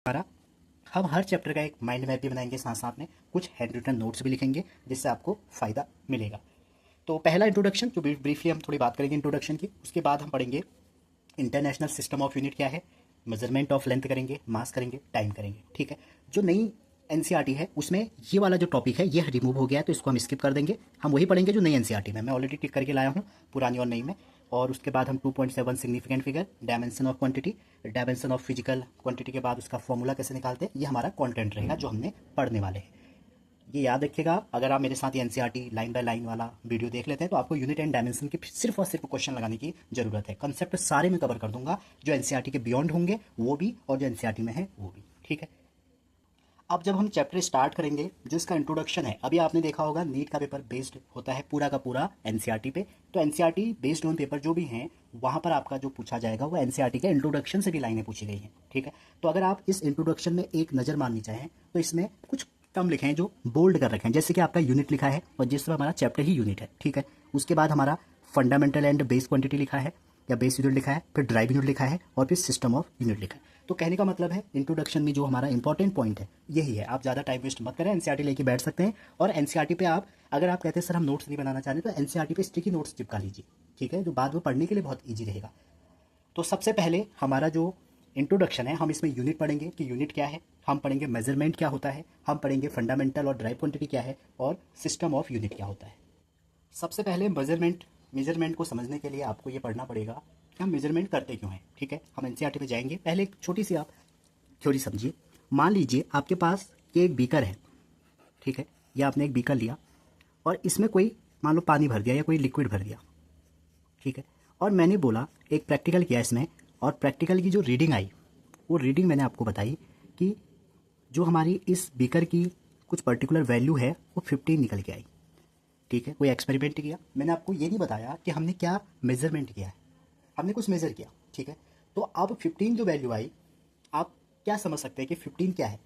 हमारा हम हर चैप्टर का एक माइंड मैप भी बनाएंगे, साथ साथ में कुछ हैंड रिटन नोट्स भी लिखेंगे जिससे आपको फ़ायदा मिलेगा। तो पहला इंट्रोडक्शन, जो ब्रीफली हम थोड़ी बात करेंगे इंट्रोडक्शन की, उसके बाद हम पढ़ेंगे इंटरनेशनल सिस्टम ऑफ यूनिट क्या है, मेजरमेंट ऑफ लेंथ करेंगे, मास करेंगे, टाइम करेंगे। ठीक है, जो नई एनसीईआरटी है उसमें ये वाला जो टॉपिक है ये रिमूव हो गया है, तो इसको हम स्किप कर देंगे। हम वही पढ़ेंगे जो नई एनसीईआरटी में मैं ऑलरेडी टिक करके लाया हूँ, पुरानी और नई में। और उसके बाद हम 2.7 significant figure, dimension of quantity, dimension of physical quantity के बाद उसका फॉर्मूला कैसे निकालते हैं, ये हमारा कंटेंट रहेगा जो हमने पढ़ने वाले हैं। ये याद रखिएगा, अगर आप मेरे साथ ये एनसीईआरटी लाइन बाय लाइन वाला वीडियो देख लेते हैं तो आपको यूनिट एंड डायमेंशन की सिर्फ और सिर्फ क्वेश्चन लगाने की जरूरत है। कंसेप्ट सारे में कवर कर दूंगा, जो एनसीईआरटी के बियॉन्ड होंगे वो भी और जो एनसीईआरटी में है वो भी। ठीक है, अब जब हम चैप्टर स्टार्ट करेंगे, जो इसका इंट्रोडक्शन है, अभी आपने देखा होगा नीट का पेपर बेस्ड होता है पूरा का पूरा एनसीईआरटी पे। तो एनसीईआरटी बेस्ड ऑन पेपर जो भी हैं वहाँ पर आपका जो पूछा जाएगा वो एनसीईआरटी के इंट्रोडक्शन से भी लाइनें पूछी गई हैं। ठीक है, तो अगर आप इस इंट्रोडक्शन में एक नज़र मारनी चाहें तो इसमें कुछ टर्म लिखे हैं जो बोल्ड कर रखे हैं, जैसे कि आपका यूनिट लिखा है और जिस तरह हमारा चैप्टर ही यूनिट है। ठीक है, उसके बाद हमारा फंडामेंटल एंड बेस क्वांटिटी लिखा है या बेस यूनिट लिखा है, फिर ड्राइव यूनिट लिखा है और फिर सिस्टम ऑफ यूनिट लिखा है। तो कहने का मतलब है इंट्रोडक्शन में जो हमारा इंपॉर्टेंट पॉइंट है यही है। आप ज़्यादा टाइम वेस्ट मत करें, एनसीईआरटी लेके बैठ सकते हैं। और एनसीईआरटी पे आप अगर आप कहते हैं सर हम नोट्स नहीं बनाना चाहते तो एनसीईआरटी पे स्टिकी नोट्स चिपका लीजिए। ठीक है, जो बाद में पढ़ने के लिए बहुत ईजी रहेगा। तो सबसे पहले हमारा जो इंट्रोडक्शन है, हम इसमें यूनिट पढ़ेंगे कि यूनिट क्या है, हम पढ़ेंगे मेजरमेंट क्या होता है, हम पढ़ेंगे फंडामेंटल और ड्राइव क्वांटिटी क्या है, और सिस्टम ऑफ यूनिट क्या होता है। सबसे पहले मेजरमेंट को समझने के लिए आपको ये पढ़ना पड़ेगा कि हम मेजरमेंट करते क्यों हैं। ठीक है, हम एनसीईआरटी में जाएंगे। पहले एक छोटी सी आप थ्योरी समझिए। मान लीजिए आपके पास ये एक बीकर है। ठीक है, या आपने एक बीकर लिया और इसमें कोई मान लो पानी भर दिया या कोई लिक्विड भर दिया। ठीक है, और मैंने बोला एक प्रैक्टिकल किया इसमें, और प्रैक्टिकल की जो रीडिंग आई वो रीडिंग मैंने आपको बताई कि जो हमारी इस बीकर की कुछ पर्टिकुलर वैल्यू है वो 15 निकल के आई। ठीक है, कोई एक्सपेरिमेंट किया, मैंने आपको ये नहीं बताया कि हमने क्या मेजरमेंट किया है, हमने कुछ मेजर किया। ठीक है, तो अब 15 जो वैल्यू आई, आप क्या समझ सकते हैं कि 15 क्या है।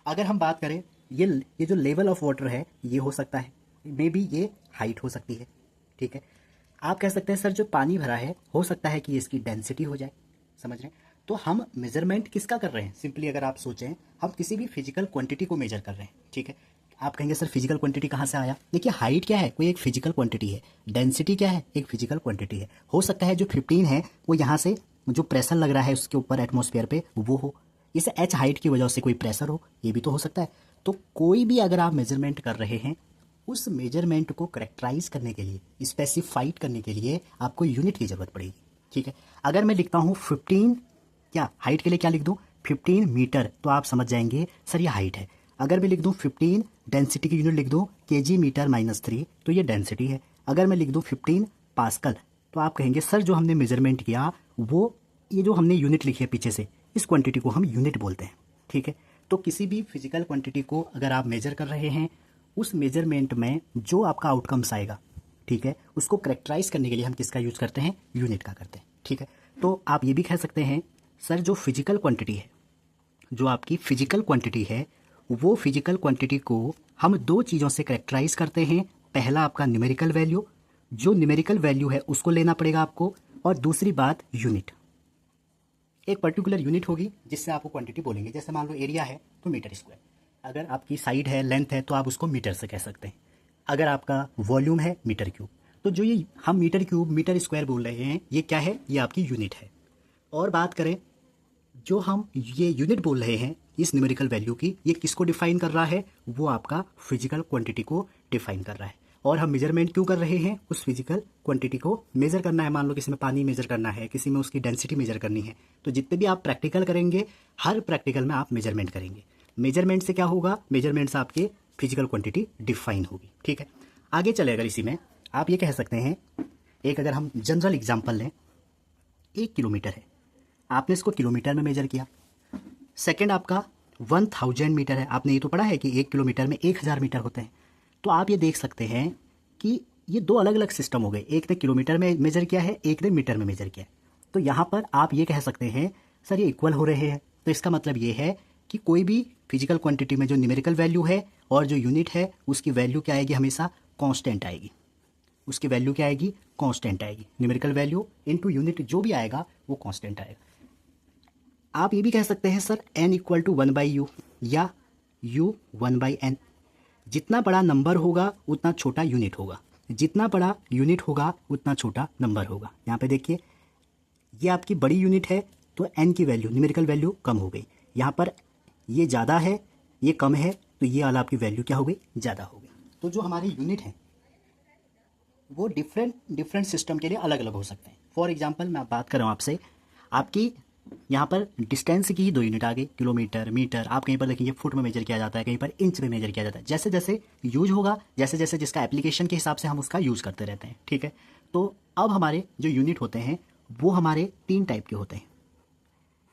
अगर हम बात करें ये जो लेवल ऑफ वाटर है ये हो सकता है, मे बी ये हाइट हो सकती है। ठीक है, आप कह सकते हैं सर जो पानी भरा है हो सकता है कि इसकी डेंसिटी हो जाए। समझ रहे हैं, तो हम मेजरमेंट किसका कर रहे हैं। सिंपली अगर आप सोचें, हम किसी भी फिजिकल क्वांटिटी को मेजर कर रहे हैं। ठीक है, आप कहेंगे सर फिजिकल क्वांटिटी कहाँ से आया। देखिए हाइट क्या है, कोई एक फिजिकल क्वांटिटी है, डेंसिटी क्या है, एक फिजिकल क्वांटिटी है। हो सकता है जो 15 है वो यहाँ से जो प्रेशर लग रहा है उसके ऊपर एटमॉस्फेयर पे वो हो, इसे एच हाइट की वजह से कोई प्रेशर हो, ये भी तो हो सकता है। तो कोई भी अगर आप मेजरमेंट कर रहे हैं, उस मेजरमेंट को करेक्टराइज करने के लिए, स्पेसिफाइड करने के लिए आपको यूनिट की जरूरत पड़ेगी। ठीक है, अगर मैं लिखता हूँ 15, क्या हाइट के लिए क्या लिख दूँ 15 मीटर, तो आप समझ जाएंगे सर ये हाइट है। अगर मैं लिख दूँ 15 डेंसिटी की यूनिट लिख दूँ केजी मीटर -3, तो ये डेंसिटी है। अगर मैं लिख दूँ 15 पास्कल, तो आप कहेंगे सर जो हमने मेजरमेंट किया वो ये जो हमने यूनिट लिखी है पीछे से, इस क्वांटिटी को हम यूनिट बोलते हैं। ठीक है, तो किसी भी फिजिकल क्वांटिटी को अगर आप मेजर कर रहे हैं, उस मेजरमेंट में जो आपका आउटकम्स आएगा, ठीक है, उसको करेक्टराइज करने के लिए हम किसका यूज करते हैं, यूनिट का करते हैं। ठीक है, तो आप ये भी कह सकते हैं सर जो फिजिकल क्वांटिटी है, जो आपकी फिजिकल क्वांटिटी है, वो फिजिकल क्वांटिटी को हम दो चीज़ों से करेक्टराइज करते हैं। पहला आपका न्यूमेरिकल वैल्यू, जो न्यूमेरिकल वैल्यू है उसको लेना पड़ेगा आपको, और दूसरी बात यूनिट, एक पर्टिकुलर यूनिट होगी जिससे आपको क्वांटिटी बोलेंगे। जैसे मान लो एरिया है तो मीटर स्क्वायर, अगर आपकी साइड है लेंथ है तो आप उसको मीटर से कह सकते हैं। अगर आपका वॉल्यूम है मीटर क्यूब, तो जो ये हम मीटर क्यूब मीटर स्क्वायर बोल रहे हैं ये क्या है, ये आपकी यूनिट है। और बात करें जो हम ये यूनिट बोल रहे हैं इस न्यूमेरिकल वैल्यू की, ये किसको डिफाइन कर रहा है, वो आपका फिजिकल क्वांटिटी को डिफाइन कर रहा है। और हम मेजरमेंट क्यों कर रहे हैं, उस फिजिकल क्वांटिटी को मेजर करना है। मान लो किसी में पानी मेजर करना है, किसी में उसकी डेंसिटी मेजर करनी है, तो जितने भी आप प्रैक्टिकल करेंगे हर प्रैक्टिकल में आप मेजरमेंट करेंगे। मेजरमेंट से क्या होगा, मेजरमेंट से आपके फिजिकल क्वांटिटी डिफाइन होगी। ठीक है, आगे चले अगर इसी में आप ये कह सकते हैं, एक अगर हम जनरल एग्जाम्पल लें, 1 किलोमीटर है, आपने इसको किलोमीटर में मेजर किया। सेकंड आपका 1000 मीटर है, आपने ये तो पढ़ा है कि 1 किलोमीटर में 1000 मीटर होते हैं। तो आप ये देख सकते हैं कि ये दो अलग अलग सिस्टम हो गए, एक ने किलोमीटर में मेजर किया है, एक ने मीटर में मेजर किया है। तो यहाँ पर आप ये कह सकते हैं सर ये इक्वल हो रहे हैं। तो इसका मतलब ये है कि कोई भी फिजिकल क्वांटिटी में जो न्यूमेरिकल वैल्यू है और जो यूनिट है उसकी वैल्यू क्या आएगी, हमेशा कांस्टेंट आएगी। उसकी वैल्यू क्या आएगी, कांस्टेंट आएगी। न्यूमेरिकल वैल्यू इनटू यूनिट जो भी आएगा वो कांस्टेंट आएगा। आप ये भी कह सकते हैं sir n equal to 1/u या u 1/n। जितना बड़ा नंबर होगा उतना छोटा यूनिट होगा, जितना बड़ा यूनिट होगा उतना छोटा नंबर होगा। यहाँ पे देखिए ये आपकी बड़ी यूनिट है तो n की वैल्यू न्यूमेरिकल वैल्यू कम हो गई, यहाँ पर ये ज़्यादा है ये कम है तो ये वाला आपकी वैल्यू क्या हो गई, ज़्यादा हो गई। तो जो हमारे यूनिट हैं वो डिफरेंट सिस्टम के लिए अलग अलग हो सकते हैं। फॉर एग्जांपल मैं बात कर रहा हूँ आपसे, आपकी यहाँ पर डिस्टेंस की 2 यूनिट आ गई, किलोमीटर मीटर, आप कहीं पर देखेंगे फुट में मेजर किया जाता है, कहीं पर इंच में मेजर किया जाता है। जैसे जैसे यूज होगा, जैसे जैसे जिसका एप्लीकेशन के हिसाब से हम उसका यूज़ करते रहते हैं, ठीक है। तो अब हमारे जो यूनिट होते हैं वो हमारे 3 टाइप के होते हैं,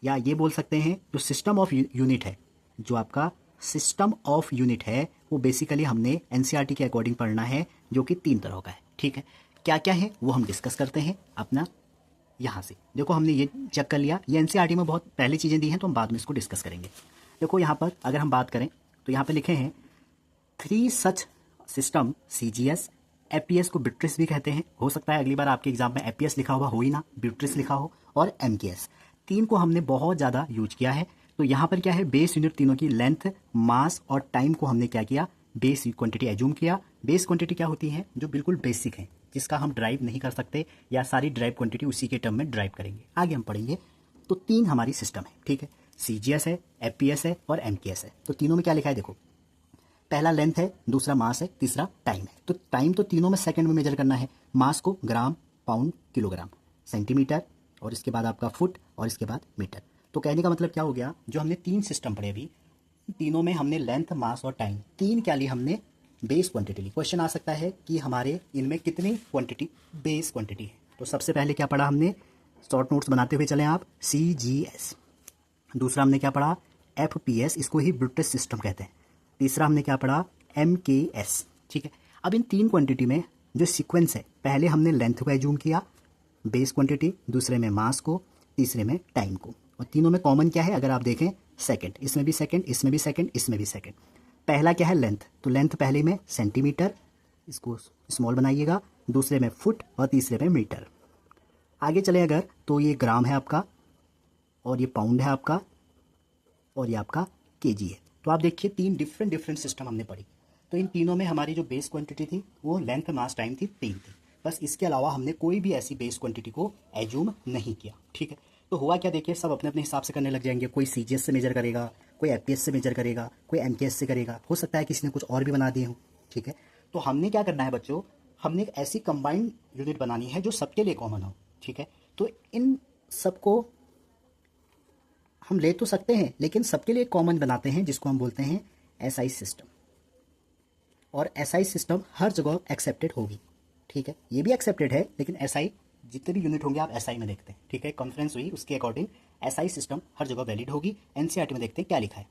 या ये बोल सकते हैं जो सिस्टम ऑफ यूनिट है, जो आपका सिस्टम ऑफ यूनिट है वो बेसिकली हमने एनसीईआरटी के अकॉर्डिंग पढ़ना है, जो कि 3 तरह का है, ठीक है। क्या क्या है वो हम डिस्कस करते हैं अपना यहाँ से। देखो हमने ये चेक कर लिया, ये एनसीईआरटी में बहुत पहले चीज़ें दी हैं तो हम बाद में इसको डिस्कस करेंगे। देखो यहाँ पर अगर हम बात करें तो यहाँ पे लिखे हैं 3 सच सिस्टम, CGS, एपीएस को ब्यूट्रिस भी कहते हैं। हो सकता है अगली बार आपके एग्जाम में एपीएस लिखा हुआ हो ही ना, ब्यूट्रिस लिखा हो, और MKS। 3 को हमने बहुत ज़्यादा यूज किया है। तो यहाँ पर क्या है, बेस यूनिट तीनों की लेंथ, मास और टाइम को हमने क्या किया, बेस क्वांटिटी एज्यूम किया। बेस क्वांटिटी क्या होती है, जो बिल्कुल बेसिक है, जिसका हम ड्राइव नहीं कर सकते, या सारी ड्राइव क्वांटिटी उसी के टर्म में ड्राइव करेंगे, आगे हम पढ़ेंगे। तो 3 हमारी सिस्टम है, ठीक है। CGS है, एपीएस है और MKS है। तो तीनों में क्या लिखा है देखो, पहला लेंथ है, दूसरा मास है, तीसरा टाइम है। तो टाइम तो तीनों में सेकंड में मेजर करना है, मास को ग्राम, पाउंड, किलोग्राम, सेंटीमीटर, और इसके बाद आपका फुट, और इसके बाद मीटर। तो कहने का मतलब क्या हो गया, जो हमने 3 सिस्टम पढ़े अभी, तीनों में हमने लेंथ, मास और टाइम 3 क्या ली हमने, बेस क्वांटिटी ली। क्वेश्चन आ सकता है कि हमारे इनमें कितनी क्वांटिटी बेस क्वांटिटी है। तो सबसे पहले क्या पढ़ा हमने, शॉर्ट नोट्स बनाते हुए चलें आप, CGS। दूसरा हमने क्या पढ़ा, FPS, इसको ही ब्रूटस सिस्टम कहते हैं। तीसरा हमने क्या पढ़ा, MKS, ठीक है। अब इन 3 क्वांटिटी में जो सीक्वेंस है, पहले हमने लेंथ को एज्यूम किया, बेस क्वांटिटी, दूसरे में मास को, तीसरे में टाइम को, और तीनों में कॉमन क्या है अगर आप देखें, सेकंड। इसमें भी सेकंड, इसमें भी सेकंड, इसमें भी सेकंड। पहला क्या है, लेंथ, तो लेंथ पहले में सेंटीमीटर, इसको स्मॉल बनाइएगा, दूसरे में फुट और तीसरे में मीटर। आगे चले अगर तो ये ग्राम है आपका, और ये पाउंड है आपका, और ये आपका केजी है। तो आप देखिए 3 डिफरेंट सिस्टम हमने पढ़ी। तो इन तीनों में हमारी जो बेस क्वांटिटी थी वो लेंथ, मास, टाइम थी, 3 थी। बस इसके अलावा हमने कोई भी ऐसी बेस क्वांटिटी को एज्यूम नहीं किया, ठीक है। तो हुआ क्या, देखिए सब अपने अपने हिसाब से करने लग जाएंगे। कोई CGS से मेजर करेगा, कोई एपीएस से मेजर करेगा, कोई MKS से करेगा, हो सकता है किसी ने कुछ और भी बना दिए हों, ठीक है। तो हमने क्या करना है बच्चों, हमने एक ऐसी कंबाइंड यूनिट बनानी है जो सबके लिए कॉमन हो, ठीक है। तो इन सबको हम ले तो सकते हैं, लेकिन सबके लिए कॉमन बनाते हैं, जिसको हम बोलते हैं SI सिस्टम। और SI सिस्टम हर जगह एक्सेप्टेड होगी, ठीक है। ये भी एक्सेप्टेड है, लेकिन SI जितने भी यूनिट होंगे आप SI में देखते हैं, ठीक है। कॉन्फ्रेंस हुई उसके अकॉर्डिंग SI सिस्टम हर जगह वैलिड होगी। NCERT में देखते हैं क्या लिखा है।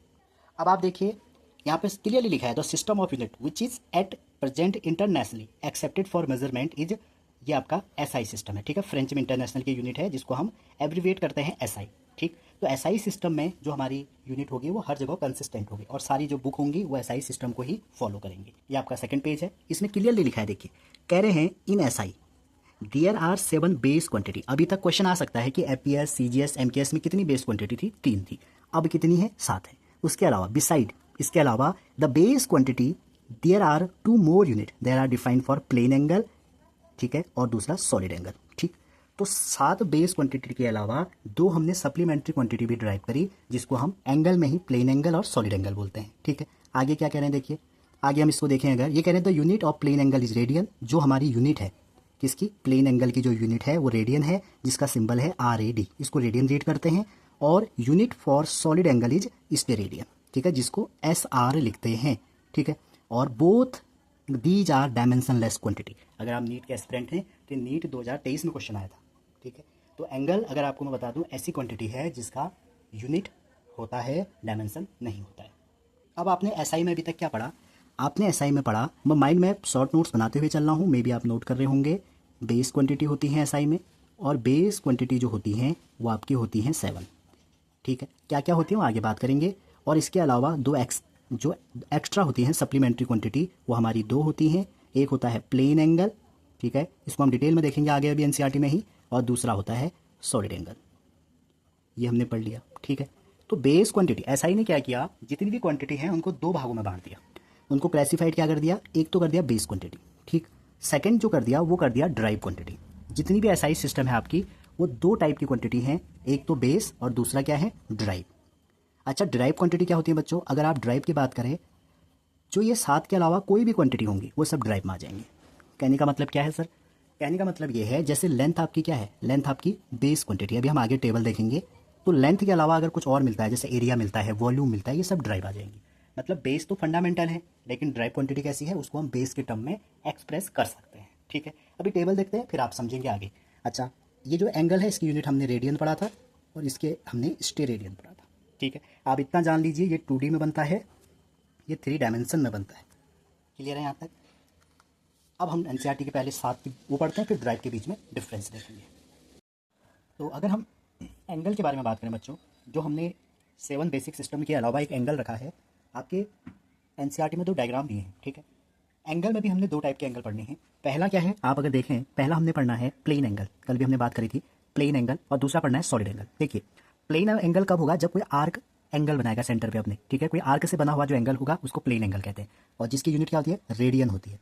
अब आप देखिए यहाँ पे क्लियरली लिखा है, the system of unit which is at present internationally accepted for measurement is, ये आपका SI सिस्टम है, ठीक है। फ्रेंच में इंटरनेशनल की यूनिट है, जिसको हम एब्रीविएट करते हैं SI, ठीक। तो SI सिस्टम में जो हमारी यूनिट होगी वो हर जगह कंसिस्टेंट होगी, और सारी जो बुक होंगी वो SI सिस्टम को ही फॉलो करेंगे। ये आपका सेकंड पेज है, इसमें क्लियरली लिखा है, देखिए कह रहे हैं in SI there are 7 base quantity. अभी तक क्वेश्चन आ सकता है कि एपीएस, CGS, MKS में कितनी बेस क्वांटिटी थी, 3 थी, अब कितनी है, 7 है। उसके अलावा बिसाइड, इसके अलावा the base quantity there are 2 more unit, there are defined for plane angle, ठीक है, और दूसरा सॉलिड एंगल, ठीक। तो 7 बेस क्वांटिटी के अलावा 2 हमने सप्लीमेंट्री क्वांटिटी भी ड्राइव करी, जिसको हम एंगल में ही प्लेन एंगल और सॉलिड एंगल बोलते हैं, ठीक है। आगे क्या कह रहे हैं देखिए, आगे हम इसको देखें, अगर ये कह रहे हैं the unit of plane angle is radian, जो हमारी यूनिट है किसकी, प्लेन एंगल की जो यूनिट है वो रेडियन है, जिसका सिंबल है RAD, इसको रेडियन रीड करते हैं। और unit for solid angle is steradian, ठीक है, जिसको SR लिखते हैं, ठीक है। और both these are dimensionless quantity. अगर आप नीट के एस्पिरेंट हैं तो नीट 2023 में क्वेश्चन आया था, ठीक है। तो एंगल अगर आपको मैं बता दूं ऐसी क्वांटिटी है जिसका यूनिट होता है, डायमेंशन नहीं होता है। अब आपने SI में अभी तक क्या पढ़ा, आपने SI में पढ़ा, मैं माइंड में शॉर्ट नोट्स बनाते हुए चल रहा हूँ, मे भी आप नोट कर रहे होंगे। बेस क्वांटिटी होती है SI में, और बेस क्वांटिटी जो होती हैं वो आपकी होती हैं 7, ठीक है। क्या क्या होती है वो आगे बात करेंगे। और इसके अलावा जो एक्स्ट्रा होती हैं सप्लीमेंट्री क्वांटिटी, वो हमारी 2 होती हैं। एक होता है प्लेन एंगल, ठीक है, इसको हम डिटेल में देखेंगे आगे अभी NCERT में ही, और दूसरा होता है सॉलिड एंगल। ये हमने पढ़ लिया, ठीक है। तो बेस क्वांटिटी एसआई ने क्या किया, जितनी भी क्वांटिटी है उनको दो भागों में बांट दिया, उनको क्लासिफाइड क्या कर दिया, एक तो कर दिया बेस क्वांटिटी, ठीक। सेकंड जो कर दिया वो कर दिया ड्राइव क्वांटिटी। जितनी भी एसआई सिस्टम है आपकी वो दो टाइप की क्वांटिटी है, एक तो बेस और दूसरा क्या है, ड्राइव। अच्छा, ड्राइव क्वांटिटी क्या होती है बच्चों, अगर आप ड्राइव की बात करें, जो ये 7 के अलावा कोई भी क्वांटिटी होंगी वो सब ड्राइव में आ जाएंगे। कहने का मतलब क्या है सर, कहने का मतलब ये है जैसे लेंथ आपकी क्या है, लेंथ आपकी बेस क्वांटिटी, अभी हम आगे टेबल देखेंगे, तो लेंथ के अलावा अगर कुछ और मिलता है जैसे एरिया मिलता है, वॉल्यूम मिलता है, ये सब ड्राइव आ जाएंगी। मतलब बेस तो फंडामेंटल है, लेकिन ड्राइव क्वांटिटी कैसी है उसको हम बेस के टर्म में एक्सप्रेस कर सकते हैं, ठीक है। अभी टेबल देखते हैं फिर आप समझेंगे आगे। अच्छा, ये जो एंगल है इसकी यूनिट हमने रेडियन पढ़ा था और इसके हमने स्टेरेडियन पढ़ा था, ठीक है। आप इतना जान लीजिए, ये 2D में बनता है, ये 3 डायमेंशन में बनता है। क्लियर है यहाँ तक। अब हम एनसीईआरटी के पहले 7 वो पढ़ते हैं, फिर ड्राइव के बीच में डिफरेंस देखेंगे। तो अगर हम एंगल के बारे में बात करें बच्चों, जो हमने 7 बेसिक सिस्टम के अलावा एक एंगल रखा है, आपके एनसीईआरटी में 2 डायग्राम दिए हैं, ठीक है। एंगल में भी हमने 2 टाइप के एंगल पढ़ने हैं। पहला क्या है, आप अगर देखें, पहला हमने पढ़ना है प्लेन एंगल, कल भी हमने बात करी थी प्लेन एंगल, और दूसरा पढ़ना है सॉलिड एंगल। देखिए, प्लेन एंगल कब होगा, जब कोई आर्क एंगल बनाएगा सेंटर पे अपने, ठीक है। कोई आर्क से बना हुआ जो एंगल होगा उसको प्लेन एंगल कहते हैं, और जिसकी यूनिट क्या होती है, रेडियन होती है।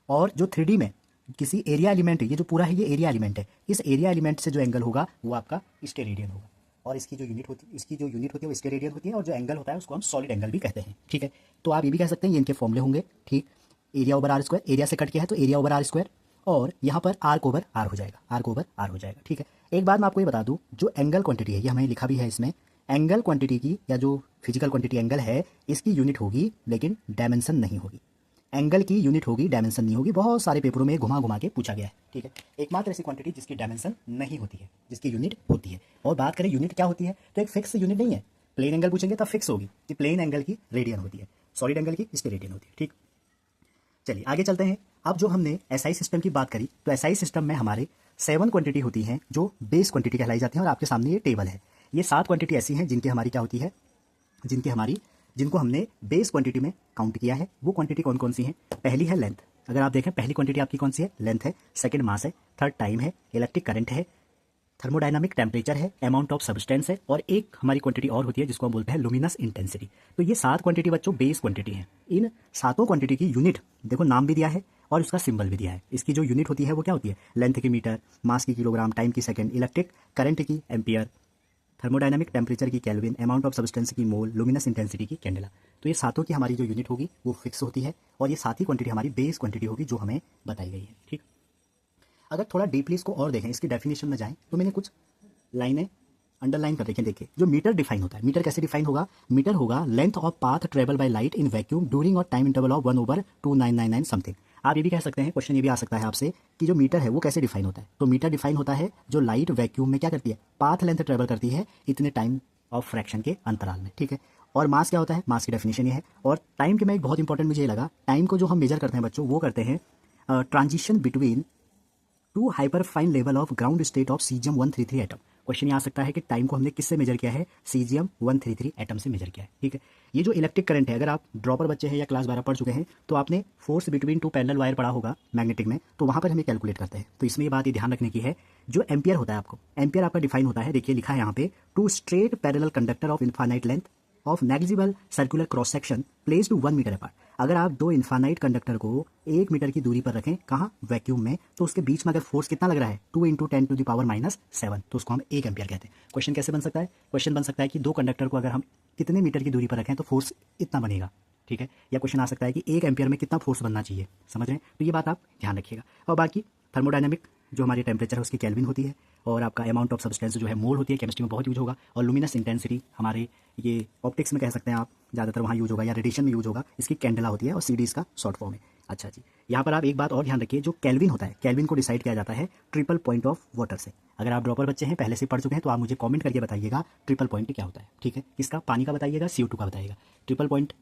और जो 3D में किसी एरिया एलिमेंट है, ये जो पूरा है ये एरिया एलिमेंट है, इस एरिया एलिमेंट से जो एंगल होगा वो आपका स्टेरेडियन होगा, और इसकी जो यूनिट होती है वो स्टेरेडियन होती है, और जो एंगल होता है उसको हम सॉलिड एंगल भी कहते हैं, ठीक है। तो आप ये भी कह सकते हैं ये इनके फॉर्मूले होंगे, ठीक। Area over R square, area से कट किया है तो एरिया ओवर आर स्क्वायर, और यहाँ पर आर्क ओवर आर हो जाएगा, आर्क ओवर आर हो जाएगा, ठीक है। एक बात मैं आपको ये बता दूँ, जो एंगल क्वांटिटी है ये हमें लिखा भी है इसमें, एंगल क्वांटिटी की या जो फिजिकल क्वांटिटी एंगल है इसकी यूनिट होगी लेकिन डायमेंशन नहीं होगी। एंगल की यूनिट होगी, डायमेंशन नहीं होगी। बहुत सारे पेपरों में घुमा घुमा के पूछा गया है, ठीक है। एकमात्र ऐसी क्वांटिटी जिसकी डायमेंशन नहीं होती है, जिसकी यूनिट होती है। और बात करें यूनिट क्या होती है, तो एक फिक्स यूनिट नहीं है। प्लेन एंगल पूछेंगे तब फिक्स होगी कि प्लेन एंगल की रेडियन होती है, सॉलिड एंगल की स्टेरेडियन होती है, ठीक। चलिए आगे चलते हैं। अब जो हमने एसआई सिस्टम की बात करी, तो एसआई सिस्टम में हमारे 7 क्वांटिटी होती हैं जो बेस क्वांटिटी कहलाई जाती हैं, और आपके सामने ये टेबल है। ये 7 क्वांटिटी ऐसी हैं जिनकी हमारी क्या होती है, जिनको हमने बेस क्वांटिटी में काउंट किया है। वो क्वांटिटी कौन कौन सी हैं, पहली है लेंथ। अगर आप देखें पहली क्वांटिटी आपकी कौन सी है, लेंथ है। सेकंड मास है। थर्ड टाइम है। इलेक्ट्रिक करंट है। थर्मोडायनामिक टेम्परेचर है। अमाउंट ऑफ सब्सटेंस है। और एक हमारी क्वांटिटी और होती है जिसको हम बोलते हैं लुमिनस इंटेंसिटी। तो ये 7 क्वांटिटी बच्चों बेस क्वांटिटी है। इन 7 क्वांटिटी की यूनिट देखो, नाम भी दिया है और उसका सिंबल भी दिया है। इसकी जो यूनिट होती है वो क्या होती है, लेंथ की मीटर, मास की किलोग्राम, टाइम की सेकंड, इलेक्ट्रिक करंट की एम्पियर, थर्मोडायनामिक टेम्परेचर की केल्विन, अमाउंट ऑफ सब्सटेंस की मोल, लुमिनस इंटेंसिटी की कैंडेला। तो ये 7 की हमारी जो यूनिट होगी वो फिक्स होती है, और ये 7 ही क्वांटिटी हमारी बेस क्वांटिटी होगी जो हमें बताई गई है, ठीक। अगर थोड़ा डीपली इसको और देखें, इसकी डेफिनेशन में जाएं, तो मैंने कुछ लाइनें अंडरलाइन कर रखें। देखिए, जो मीटर डिफाइन होता है, मीटर कैसे डिफाइन होगा, मीटर होगा length of path travel by light in vacuum during और टाइम इंटरवल ऑफ 1/2999 समथिंग। आप ये भी कह सकते हैं, क्वेश्चन ये भी आ सकता है आपसे कि जो मीटर है वो कैसे डिफाइन होता है। तो मीटर डिफाइन होता है जो लाइट वैक्यूम में क्या करती है, पाथ लेंथ ट्रेवल करती है इतने टाइम ऑफ फ्रैक्शन के अंतराल में, ठीक है। और मास क्या होता है, मास की डेफिनेशन ये है। और टाइम के में एक बहुत इंपॉर्टेंट मुझे ये लगा, टाइम को जो हम मेजर करते हैं बच्चों वो करते हैं transition between 2 hyper fine level of ground state of caesium 133 atom. Question ये आ सकता है कि टाइम को हमने किससे मेजर किया है, सीजियम 133 एटम से मेजर किया है, ठीक है। ये जो इलेक्ट्रिक करंट है, अगर आप ड्रॉपर बच्चे हैं या क्लास 12 पढ़ चुके हैं तो आपने फोर्स बिटवीन 2 पैरेलल वायर पढ़ा होगा मैग्नेटिक में, तो वहां पर हमें कैलकुलेट करते हैं। तो इसमें ये बात ये ध्यान रखने की है, जो एम्पियर होता है, आपको एम्पियर आपका डिफाइन होता है, देखिए लिखा है यहाँ पे, 2 straight parallel conductor of infinite length of negligible circular cross section placed 1 metre apart. अगर आप 2 इनफाइनाइट कंडक्टर को 1 मीटर की दूरी पर रखें, कहाँ, वैक्यूम में, तो उसके बीच में अगर फोर्स कितना लग रहा है, 2 × 10⁻⁷, तो उसको हम 1 एम्पियर कहते हैं। क्वेश्चन कैसे बन सकता है, क्वेश्चन बन सकता है कि 2 कंडक्टर को अगर हम कितने मीटर की दूरी पर रखें तो फोर्स इतना बनेगा, ठीक है। या क्वेश्चन आ सकता है कि 1 एम्पियर में कितना फोर्स बनना चाहिए, समझ रहे हैं। तो ये बात आप ध्यान रखिएगा। और बाकी थर्मोडायनामिक जो हमारी टेम्परेचर है उसकी केल्विन होती है, और आपका अमाउंट ऑफ सब्सटेंस जो है मोल होती है, केमिस्ट्री में बहुत यूज होगा। और लुमिनस इंटेंसिटी हमारे ये ऑप्टिक्स में कह सकते हैं आप, ज़्यादातर वहाँ यूज होगा, या रेडिएशन में यूज होगा, इसकी कैंडेला होती है, और CD इसका शॉर्ट फॉर्म है। अच्छा जी, यहाँ पर आप एक बात और ध्यान रखिए, जो केल्विन होता है, केल्विन को डिसाइड किया जाता है ट्रिपल पॉइंट ऑफ वाटर से। अगर आप ड्रॉपर बच्चे हैं, पहले से पढ़ चुके हैं, तो आप मुझे कमेंट करके बताइएगा ट्रिपल पॉइंट क्या होता है, ठीक है। किसका, पानी का बताइएगा, CO2 का बताइएगा। ट्रिपल पॉइंट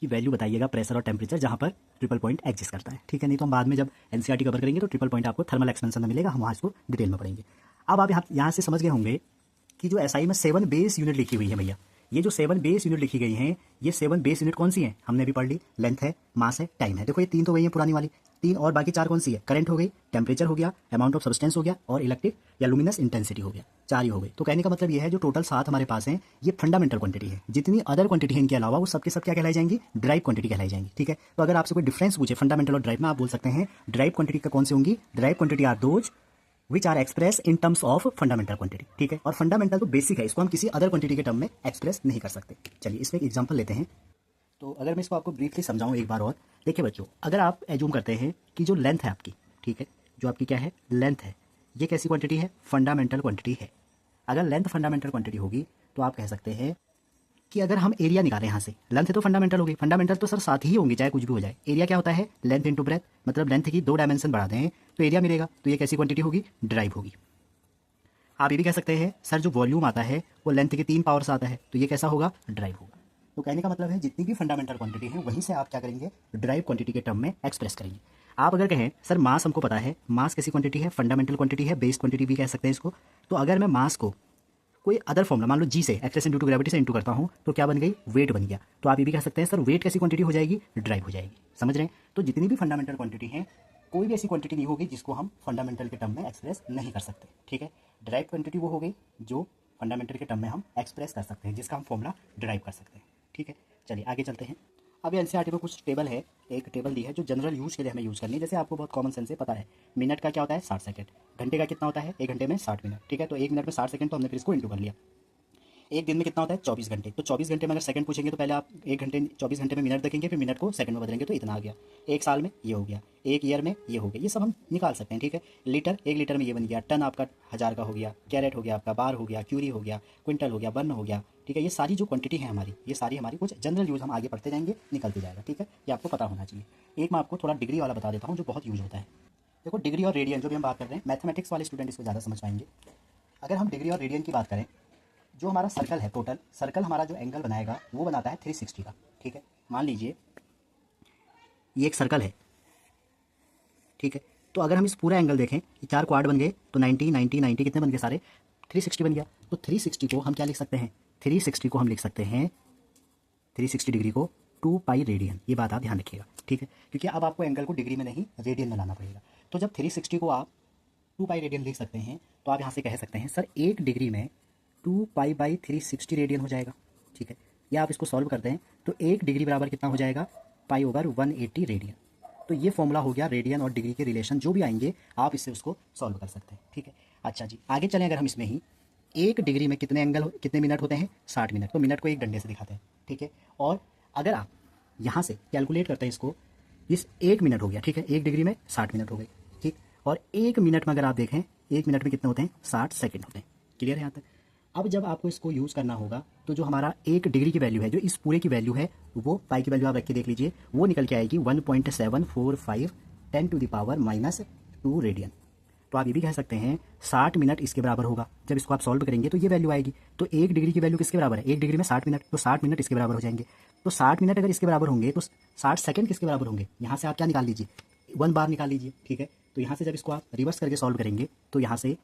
की वैल्यू बताइएगा, प्रेशर और टेम्परेचर जहाँ पर ट्रिपल पॉइंट एग्जिस्ट करता है, ठीक है। नहीं तो हम बाद में जब NCERT कवर करेंगे तो ट्रिपल पॉइंट आपको थर्मल एक्सपेंशन में मिलेगा, हम वहाँ इसको डिटेल में पढ़ेंगे। अब आप यहाँ से समझ गए होंगे कि जो SI में 7 बेस यूनिट लिखी हुई है भैया, ये जो 7 बेस यूनिट लिखी गई हैं, ये 7 बेस यूनिट कौन सी हैं, हमने भी पढ़ ली, लेंथ है, मास है, टाइम है। देखो ये 3 तो वही है पुरानी वाली, तीन और बाकी चार कौन सी है? करंट हो गई, टेम्परेचर हो गया, अमाउंट ऑफ सब्सटेंस हो गया और इलेक्ट्रिक या लुमिनस इंटेंसिटी हो गया। चार ही हो गई। तो कहने का मतलब ये है जो टोटल 7 हमारे पास हैं ये फंडामेंटल क्वांटिटी है। जितनी अदर क्वांटिटी है इनके अलावा वो सबके सब क्या कहलाई जाएंगी? ड्राइव क्वांटिटी कहलाई जाएंगी। ठीक है, तो अगर आपसे कोई डिफरेंस पूछे फंडामेंटल और ड्राइव में, आप बोल सकते हैं ड्राइव क्वांटिटी का कौन सी होंगी? Derived quantity are those which are express in terms of fundamental quantity. ठीक है, और फंडामेंटल तो बेसिक है, इसको हम किसी अदर क्वांटिटी के टर्म में एक्सप्रेस नहीं कर सकते। चलिए इसमें एक एग्जांपल लेते हैं। तो अगर मैं इसको आपको ब्रीफली समझाऊं एक बार और, देखिए बच्चों, अगर आप एज्यूम करते हैं कि जो लेंथ है आपकी, ठीक है, जो आपकी क्या है? लेंथ है, ये कैसी क्वांटिटी है? फंडामेंटल क्वांटिटी है। अगर लेंथ फंडामेंटल क्वांटिटी होगी तो आप कह सकते हैं कि अगर हम एरिया निकालें यहाँ से, लेंथ तो फंडामेंटल होगी, फंडामेंटल तो सर साथ ही होंगी चाहे कुछ भी हो जाए। एरिया क्या होता है? लेंथ इंटू ब्रेथ, मतलब लेंथ की 2 डायमेंशन बढ़ा दें तो एरिया मिलेगा। तो ये कैसी क्वांटिटी होगी? ड्राइव होगी। आप ये भी कह सकते हैं सर जो वॉल्यूम आता है वो लेंथ के 3 पावर से आता है, तो ये कैसा होगा? ड्राइव होगा। तो कहने का मतलब है जितनी भी फंडामेंटल क्वांटिटी है वहीं से आप क्या करेंगे? ड्राइव क्वांटिटी के टर्म में एक्सप्रेस करेंगे। आप अगर कहें सर मास हमको पता है, मास कैसी क्वांटिटी है? फंडामेंटल क्वांटिटी है, बेस क्वांटिटी भी कह सकते हैं इसको। तो अगर मैं मास को कोई अदर फॉर्मूला मान लो जी से, एक्सेलरेशन ड्यू टू ग्रेविटी से इंटू करता हूँ तो क्या बन गई? वेट बन गया। तो आप ये भी कह सकते हैं सर वेट कैसी क्वांटिटी हो जाएगी? ड्राइव हो जाएगी। समझ रहे हैं? तो जितनी भी फंडामेंटल क्वांटिटी है कोई भी ऐसी क्वांटिटी नहीं होगी जिसको हम फंडामेंटल के टर्म में एक्सप्रेस नहीं कर सकते। ठीक है, ड्राइव क्वांटिटी वो हो गई जो फंडामेंटल के टर्म में हम एक्सप्रेस कर सकते हैं, जिसका हम फॉर्मूला ड्राइव कर सकते हैं। ठीक है, चलिए आगे चलते हैं। अब ये एनसीईआरटी में कुछ टेबल है, एक टेबल दी है जो जनरल यूज के लिए हमें यूज़ करनी है। जैसे आपको बहुत कॉमन सेंस से पता है मिनट का क्या होता है? 60 सेकंड। घंटे का कितना होता है? 1 घंटे में 60 मिनट। ठीक है, तो 1 मिनट में 60 सेकंड, तो हमने फिर इसको इंटू कर लिया। एक दिन में कितना होता है? 24 घंटे। तो 24 घंटे में अगर सेकंड पूछेंगे तो पहले आप 24 घंटे में मिनट देखेंगे, फिर मिनट को सेकंड में बदलेंगे तो इतना आ गया। एक साल में ये हो गया, एक ईयर में ये हो गया, ये सब हम निकाल सकते हैं। ठीक है, लीटर, 1 लीटर में ये बन गया, टन आपका 1000 का हो गया, कैरेट हो गया आपका, बार हो गया, क्यूरी हो गया, क्विंटल हो गया, बर्न हो गया। ठीक है, ये सारी जो क्वांटिटी है हमारी, ये सारी हमारी कुछ जनरल यूज़ हम आगे पढ़ते जाएंगे, निकलते जाएगा। ठीक है, ये आपको पता होना चाहिए। एक मैं आपको थोड़ा डिग्री वाला बता देता हूँ जो बहुत यूज होता है। देखो डिग्री और रेडियन जो भी हम बात कर रहे हैं, मैथमेटिक्स वाले स्टूडेंट इसको ज़्यादा समझ पाएंगे। अगर हम डिग्री और रेडियन की बात करें, जो हमारा सर्कल है, टोटल सर्कल हमारा जो एंगल बनाएगा वो बनाता है 360 का। ठीक है, मान लीजिए ये एक सर्कल है। ठीक है, तो अगर हम इस पूरा एंगल देखें, ये 4 क्वाड बन गए तो 90 90 90 कितने बन गए? सारे 360 बन गया। तो 360 को हम क्या लिख सकते हैं? 360 को हम लिख सकते हैं, 360 डिग्री को 2 पाई रेडियन। ये बात आप ध्यान रखिएगा। ठीक है, क्योंकि अब आपको एंगल को डिग्री में नहीं रेडियन में लाना पड़ेगा। तो जब 360 को आप 2 पाई रेडियन लिख सकते हैं तो आप यहाँ से कह सकते हैं सर 1 डिग्री में 2 पाई बाई 360 रेडियन हो जाएगा। ठीक है, या आप इसको सॉल्व करते हैं तो 1 डिग्री बराबर कितना हो जाएगा? Pi over 180 radian. तो ये फॉर्मूला हो गया रेडियन और डिग्री के रिलेशन जो भी आएंगे आप इससे उसको सॉल्व कर सकते हैं। ठीक है, अच्छा जी आगे चलें। अगर हम इसमें ही 1 डिग्री में कितने मिनट होते हैं? 60 मिनट। तो मिनट को एक डंडे से दिखाते हैं। ठीक है, और अगर आप यहाँ से कैलकुलेट करते हैं इसको, इस 1 मिनट हो गया। ठीक है, 1 डिग्री में 60 मिनट हो गए। ठीक, और 1 मिनट में अगर आप देखें, 1 मिनट में कितने होते हैं? 60 सेकंड होते हैं। क्लियर है यहाँ तक? अब जब आपको इसको यूज़ करना होगा तो जो हमारा 1 डिग्री की वैल्यू है, जो इस पूरे की वैल्यू है, वो पाई की वैल्यू आप रख के देख लीजिए, वो निकल के आएगी 1.745 10⁻² रेडियन। तो आप ये भी कह सकते हैं 60 मिनट इसके बराबर होगा। जब इसको आप सॉल्व करेंगे तो ये वैल्यू आएगी। तो 1 डिग्री की वैल्यू किसके बराबर है? 1 डिग्री में 60 मिनट, तो 60 मिनट इसके बराबर हो जाएंगे। तो 60 मिनट अगर इसके बराबर होंगे तो 60 सेकंड किसके बराबर होंगे? यहाँ से आप क्या निकाल लीजिए? 1 बार निकाल लीजिए। ठीक है, तो यहाँ से जब इसको आप रिवर्स करके सॉल्व करेंगे तो यहाँ से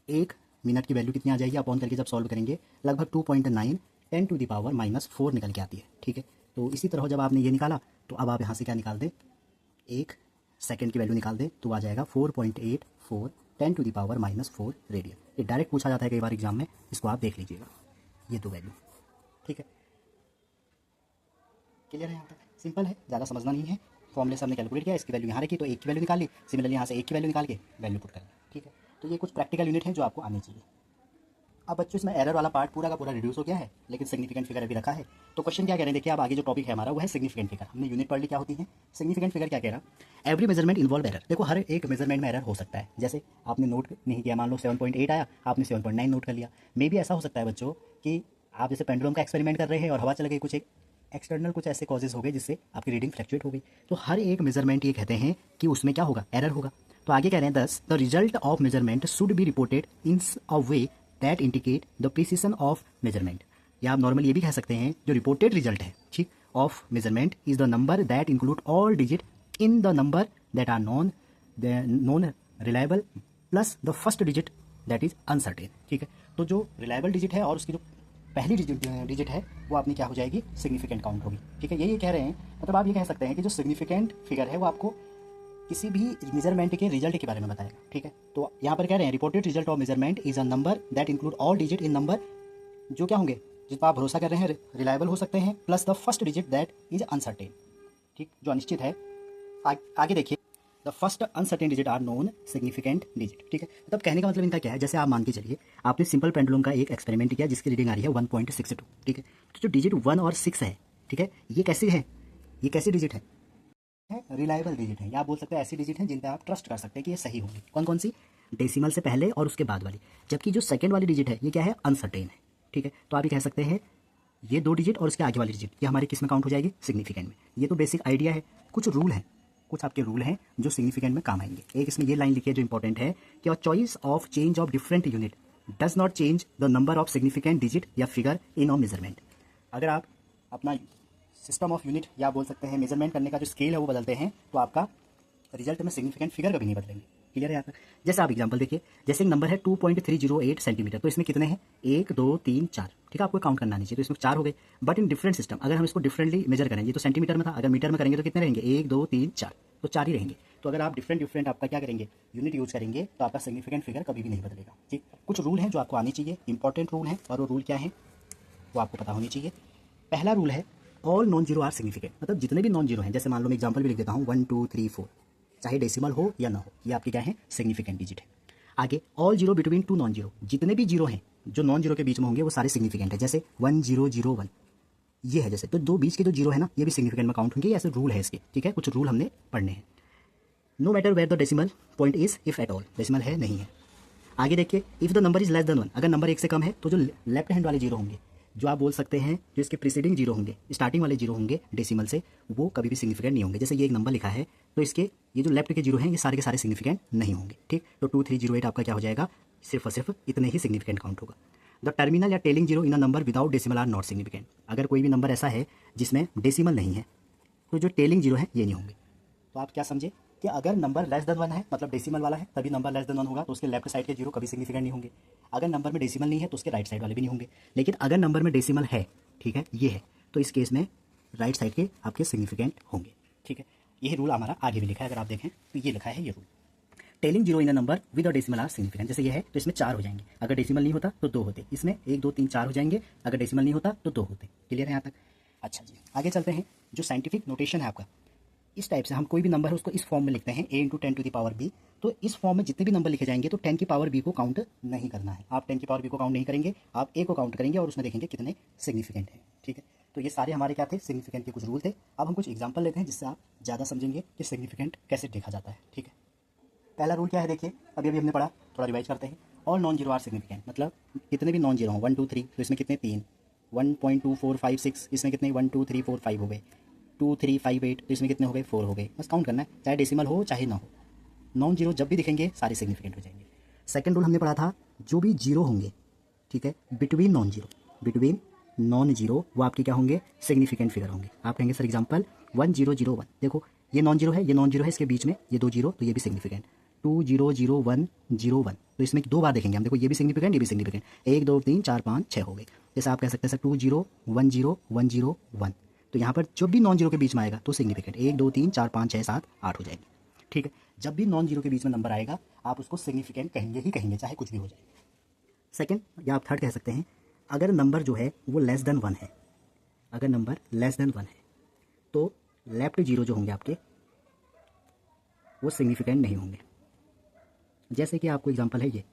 1 मिनट की वैल्यू कितनी आ जाएगी? अपॉन करके जब सॉल्व करेंगे लगभग 2.9 10⁻⁻4 निकल के आती है। ठीक है, तो इसी तरह जब आपने ये निकाला तो अब आप यहाँ से क्या निकाल दें? 1 सेकंड की वैल्यू निकाल दें तो आ जाएगा 4.84 10⁻⁻4 रेडियन। ये डायरेक्ट पूछा जाता है कई बार एग्जाम में, इसको आप देख लीजिएगा, ये 2 वैल्यू। ठीक है, क्लियर है? यहाँ तक सिंपल है, ज़्यादा समझना नहीं है। फॉर्मूले से हमने कैलकुलेट किया, इसकी वैल्यू यहाँ रखी तो 1 की वैल्यू निकाल ली, सिमिलरली यहाँ से 1 की वैल्यू निकाल के वैल्यू पुट कर ली। ठीक है, तो ये कुछ प्रैक्टिकल यूनिट है जो आपको आनी चाहिए। अब बच्चों इसमें एरर वाला पार्ट पूरा का पूरा रिड्यूस हो गया है, लेकिन सिग्निफिकेंट फिगर अभी रखा है। तो क्वेश्चन क्या कह रहे हैं? देखिए अब आगे जो टॉपिक है हमारा वो है सिग्निफिकेंट फिगर। हमने यूनिट पढ़ ली क्या होती है सिग्निफिकेंट फिगर। क्या कह रहा? Every measurement involve error. देखो हर एक मेजरमेंट में एरर हो सकता है। जैसे आपने नोट नहीं किया, मान लो 7.8 आया, आपने 7.9 नोट कर लिया। मे भी ऐसा हो सकता है बच्चों कि आप जैसे पेंडुलम का एक्सपेरिमेंट कर रहे हैं और हवा चल गई, कुछ एक एक्सटर्नल कुछ ऐसे कॉजेज हो गए जिससे आपकी रीडिंग फ्लक्चुएट हो गई। तो हर एक मेजरमेंट ये कहते हैं कि उसमें क्या होगा? एरर होगा। तो आगे कह रहे हैं दस the result of measurement should be reported in a way that indicate the precision of measurement. या आप नॉर्मल ये भी कह सकते हैं जो रिपोर्टेड रिजल्ट है ठीक of measurement is the number that include all digit in the number that are non reliable plus the first digit that is uncertain. ठीक है, तो जो रिलायबल डिजिट है और उसकी जो पहली डिजिट है वो आपने क्या हो जाएगी? सिग्निफिकेंट काउंट होगी। ठीक है, ये कह रहे हैं, मतलब आप ये कह सकते हैं कि जो सिग्निफिकेंट फिगर है वो आपको किसी भी मेजरमेंट के रिजल्ट के बारे में बताएगा, ठीक है। तो यहाँ पर कह रहे हैं reported result of measurement is a number that include all digit in number, जो क्या होंगे, जिस पर आप भरोसा कर रहे हैं, रिलायबल हो सकते हैं, plus the first digit that is uncertain, ठीक, जो अनिश्चित है। आगे देखिए, the first uncertain digit are known significant digit, ठीक है। मतलब कहने का मतलब इनका क्या है, जैसे आप मान के चलिए आपने सिंपल पेंडुलम का एक एक्सपेरिमेंट किया जिसकी रीडिंग आ रही है 1.62, ठीक है। तो जो डिजिट 1 और 6 है, ठीक है, ये कैसे है, ये कैसी डिजिट है, रिलायबल डिजिट है, या आप बोल सकते हैं ऐसी डिजिट है जिन पर आप ट्रस्ट कर सकते हैं कि ये सही होंगी। कौन कौन सी, डेसिमल से पहले और उसके बाद वाली। जबकि जो सेकंड वाली डिजिट है ये क्या है, अनसर्टेन है, ठीक है। तो आप ये कह सकते हैं ये 2 डिजिट और उसके आगे वाली डिजिट ये हमारी किस में काउंट हो जाएगी, सिग्निफिकेंट में। ये तो बेसिक आइडिया है। कुछ रूल है, कुछ आपके रूल हैं जो सिग्निफिकेंट में काम आएंगे। एक इसमें ये लाइन लिखी है जो इंपॉर्टेंट है कि a choice of change of different unit does not change the number of significant digit या फिगर इन अ मेजरमेंट। अगर आप अपना सिस्टम ऑफ यूनिट या बोल सकते हैं मेजरमेंट करने का जो स्केल है वो बदलते हैं तो आपका रिजल्ट में सिग्निफिकेंट फिगर कभी नहीं बदलेंगे। क्लियर है यहाँ तक। जैसे आप एग्जांपल देखिए, जैसे एक नंबर है 2.308 सेंटीमीटर, तो इसमें कितने हैं, 1 2 3 4, ठीक है। आपको काउंट करना नहीं चाहिए, तो इसमें 4 हो गए। बट इन डिफरेंट सिस्टम अगर हम इसको डिफरेंटली मेजर करें, ये तो सेंटीमीटर में था, अगर मीटर में करेंगे तो कितने रहेंगे, 1 2 3 4, तो 4 ही रहेंगे। तो अगर आप डिफरेंट आपका क्या करेंगे, यूनिट यूज करेंगे, तो आपका सिग्निफिकेंट फिगर कभी भी नहीं बदलेगा, ठीक। कुछ रूल हैं जो आपको आने चाहिए, इंपॉर्टेंट रूल हैं, और वो रूल क्या है वो आपको पता होनी चाहिए। पहला रूल है all non zero are significant, मतलब जितने भी नॉन जीरो हैं, जैसे मान लो मैं एग्जांपल भी लिख देता हूँ 1 2 3 4, चाहे डेसिमल हो या ना हो, ये आपके क्या है, सिग्निफिकेंट डिजिट है। आगे all zero between 2 non zero, जितने भी जीरो हैं जो नॉन जीरो के बीच में होंगे वो सारे सिग्निफिकेंट है। जैसे 1 0 0 1 ये है, जैसे तो 2 बीच के जो जीरो है ना ये भी सिग्निफिकेंट में काउंट होंगे, ऐसे रूल है इसके, ठीक है। कुछ रूल हमने पढ़ने हैं। No matter where the decimal point is if at all, decimal है नहीं है। आगे देखिए, if the number is less than 1, अगर नंबर 1 से कम है तो जो लेफ्ट हैंड वाले जीरो होंगे, जो आप बोल सकते हैं जो इसके प्रीसीडिंग जीरो होंगे, स्टार्टिंग वाले जीरो होंगे डेसिमल से, वो कभी भी सिग्निफिकेंट नहीं होंगे। जैसे ये एक नंबर लिखा है तो इसके ये जो लेफ्ट के जीरो हैं ये सारे के सारे सिग्निफिकेंट नहीं होंगे, ठीक। तो 2308 आपका क्या हो जाएगा, सिर्फ और सिर्फ इतने ही सिग्निफिकेंट काउंट होगा। द टर्मिनल या trailing zero in a number without decimal are not significant, अगर कोई भी नंबर ऐसा है जिसमें डेसिमल नहीं है तो जो टेलिंग जीरो है ये नहीं होंगे। तो आप क्या समझे कि अगर नंबर लेस देन 1 है, मतलब डेसिमल वाला है, तभी नंबर लेस देन 1 होगा, तो उसके लेफ्ट साइड के जीरो कभी सिग्निफिकेंट नहीं होंगे। अगर नंबर में डेसिमल नहीं है तो उसके राइट साइड वाले भी नहीं होंगे। लेकिन अगर नंबर में डेसिमल है, ठीक है, ये है, तो इस केस में राइट साइड के आपके सिग्निफिकेंट होंगे, ठीक है। यही रूल हमारा आगे भी लिखा है, अगर आप देखें तो ये लिखा है ये rule, trailing zero in a number with a decimal are significant. जैसे ये है तो इसमें 4 हो जाएंगे, अगर डेसिमल नहीं होता तो 2 होते, इसमें 1 2 3 4 हो जाएंगे, अगर डेसिमल नहीं होता तो 2 होते। क्लियर है यहाँ तक। अच्छा जी, आगे चलते हैं। जो साइंटिफिक नोटेशन है आपका, इस टाइप से हम कोई भी नंबर है उसको इस फॉर्म में लिखते हैं a × 10 to the power b। तो इस फॉर्म में जितने भी नंबर लिखे जाएंगे तो 10 की पावर b को काउंट नहीं करना है। आप 10 की पावर b को काउंट नहीं करेंगे, आप a को काउंट करेंगे और उसमें देखेंगे कितने सिग्निफिकेंट हैं, ठीक है। तो ये सारे हमारे क्या थे, सिग्निफिकेंट के कुछ रूल थे। अब हम कुछ एग्जाम्पल लेते हैं जिससे आप ज़्यादा समझेंगे कि सिग्निफिकेंट कैसे देखा जाता है, ठीक है। पहला रूल क्या है देखिए, अभी अभी हमने पढ़ा, थोड़ा रिवाइज करते हैं। All non zero are significant, मतलब कितने भी नॉन जीरो हों, 1 2 3, तो इसमें कितने 3, 1.2456, इसमें कितने 1 2 3 4 5 हो गए, 2 3 5 8, तो इसमें कितने हो गए 4 हो गए। बस काउंट करना है, चाहे डेसिमल हो चाहे ना हो, नॉन जीरो जब भी दिखेंगे सारे सिग्निफिकेंट हो जाएंगे। सेकंड रूल हमने पढ़ा था, जो भी जीरो होंगे, ठीक है, बिटवीन नॉन जीरो वो आपके क्या होंगे, सिग्निफिकेंट फिगर होंगे। आप कहेंगे सर एग्जांपल 1 0 0 1, देखो ये नॉन जीरो है, ये नॉन जीरो है, इसके बीच में ये 2 जीरो, तो ये भी सिग्निफिकेंट। 2 0 0 1 0 1, तो इसमें 2 बार देखेंगे हम, देखो ये भी सिग्निफिकेंट, ये भी सिग्निफिकेंट, 1 2 3 4 5 6 हो गए। जैसे आप कह सकते हैं सर 2 0 1 0 1 0 1, तो यहाँ पर जब भी नॉन जीरो के बीच में आएगा तो सिग्निफिकेंट, 1 2 3 4 5 6 7 8 हो जाएंगे, ठीक है। जब भी नॉन जीरो के बीच में नंबर आएगा आप उसको सिग्निफिकेंट कहेंगे ही कहेंगे, चाहे कुछ भी हो जाए। सेकंड या आप थर्ड कह सकते हैं, अगर नंबर जो है वो लेस देन 1 है, अगर नंबर लेस देन 1 है तो लेफ्ट जीरो जो होंगे आपके वो सिग्निफिकेंट नहीं होंगे। जैसे कि आपको एग्जांपल है ये,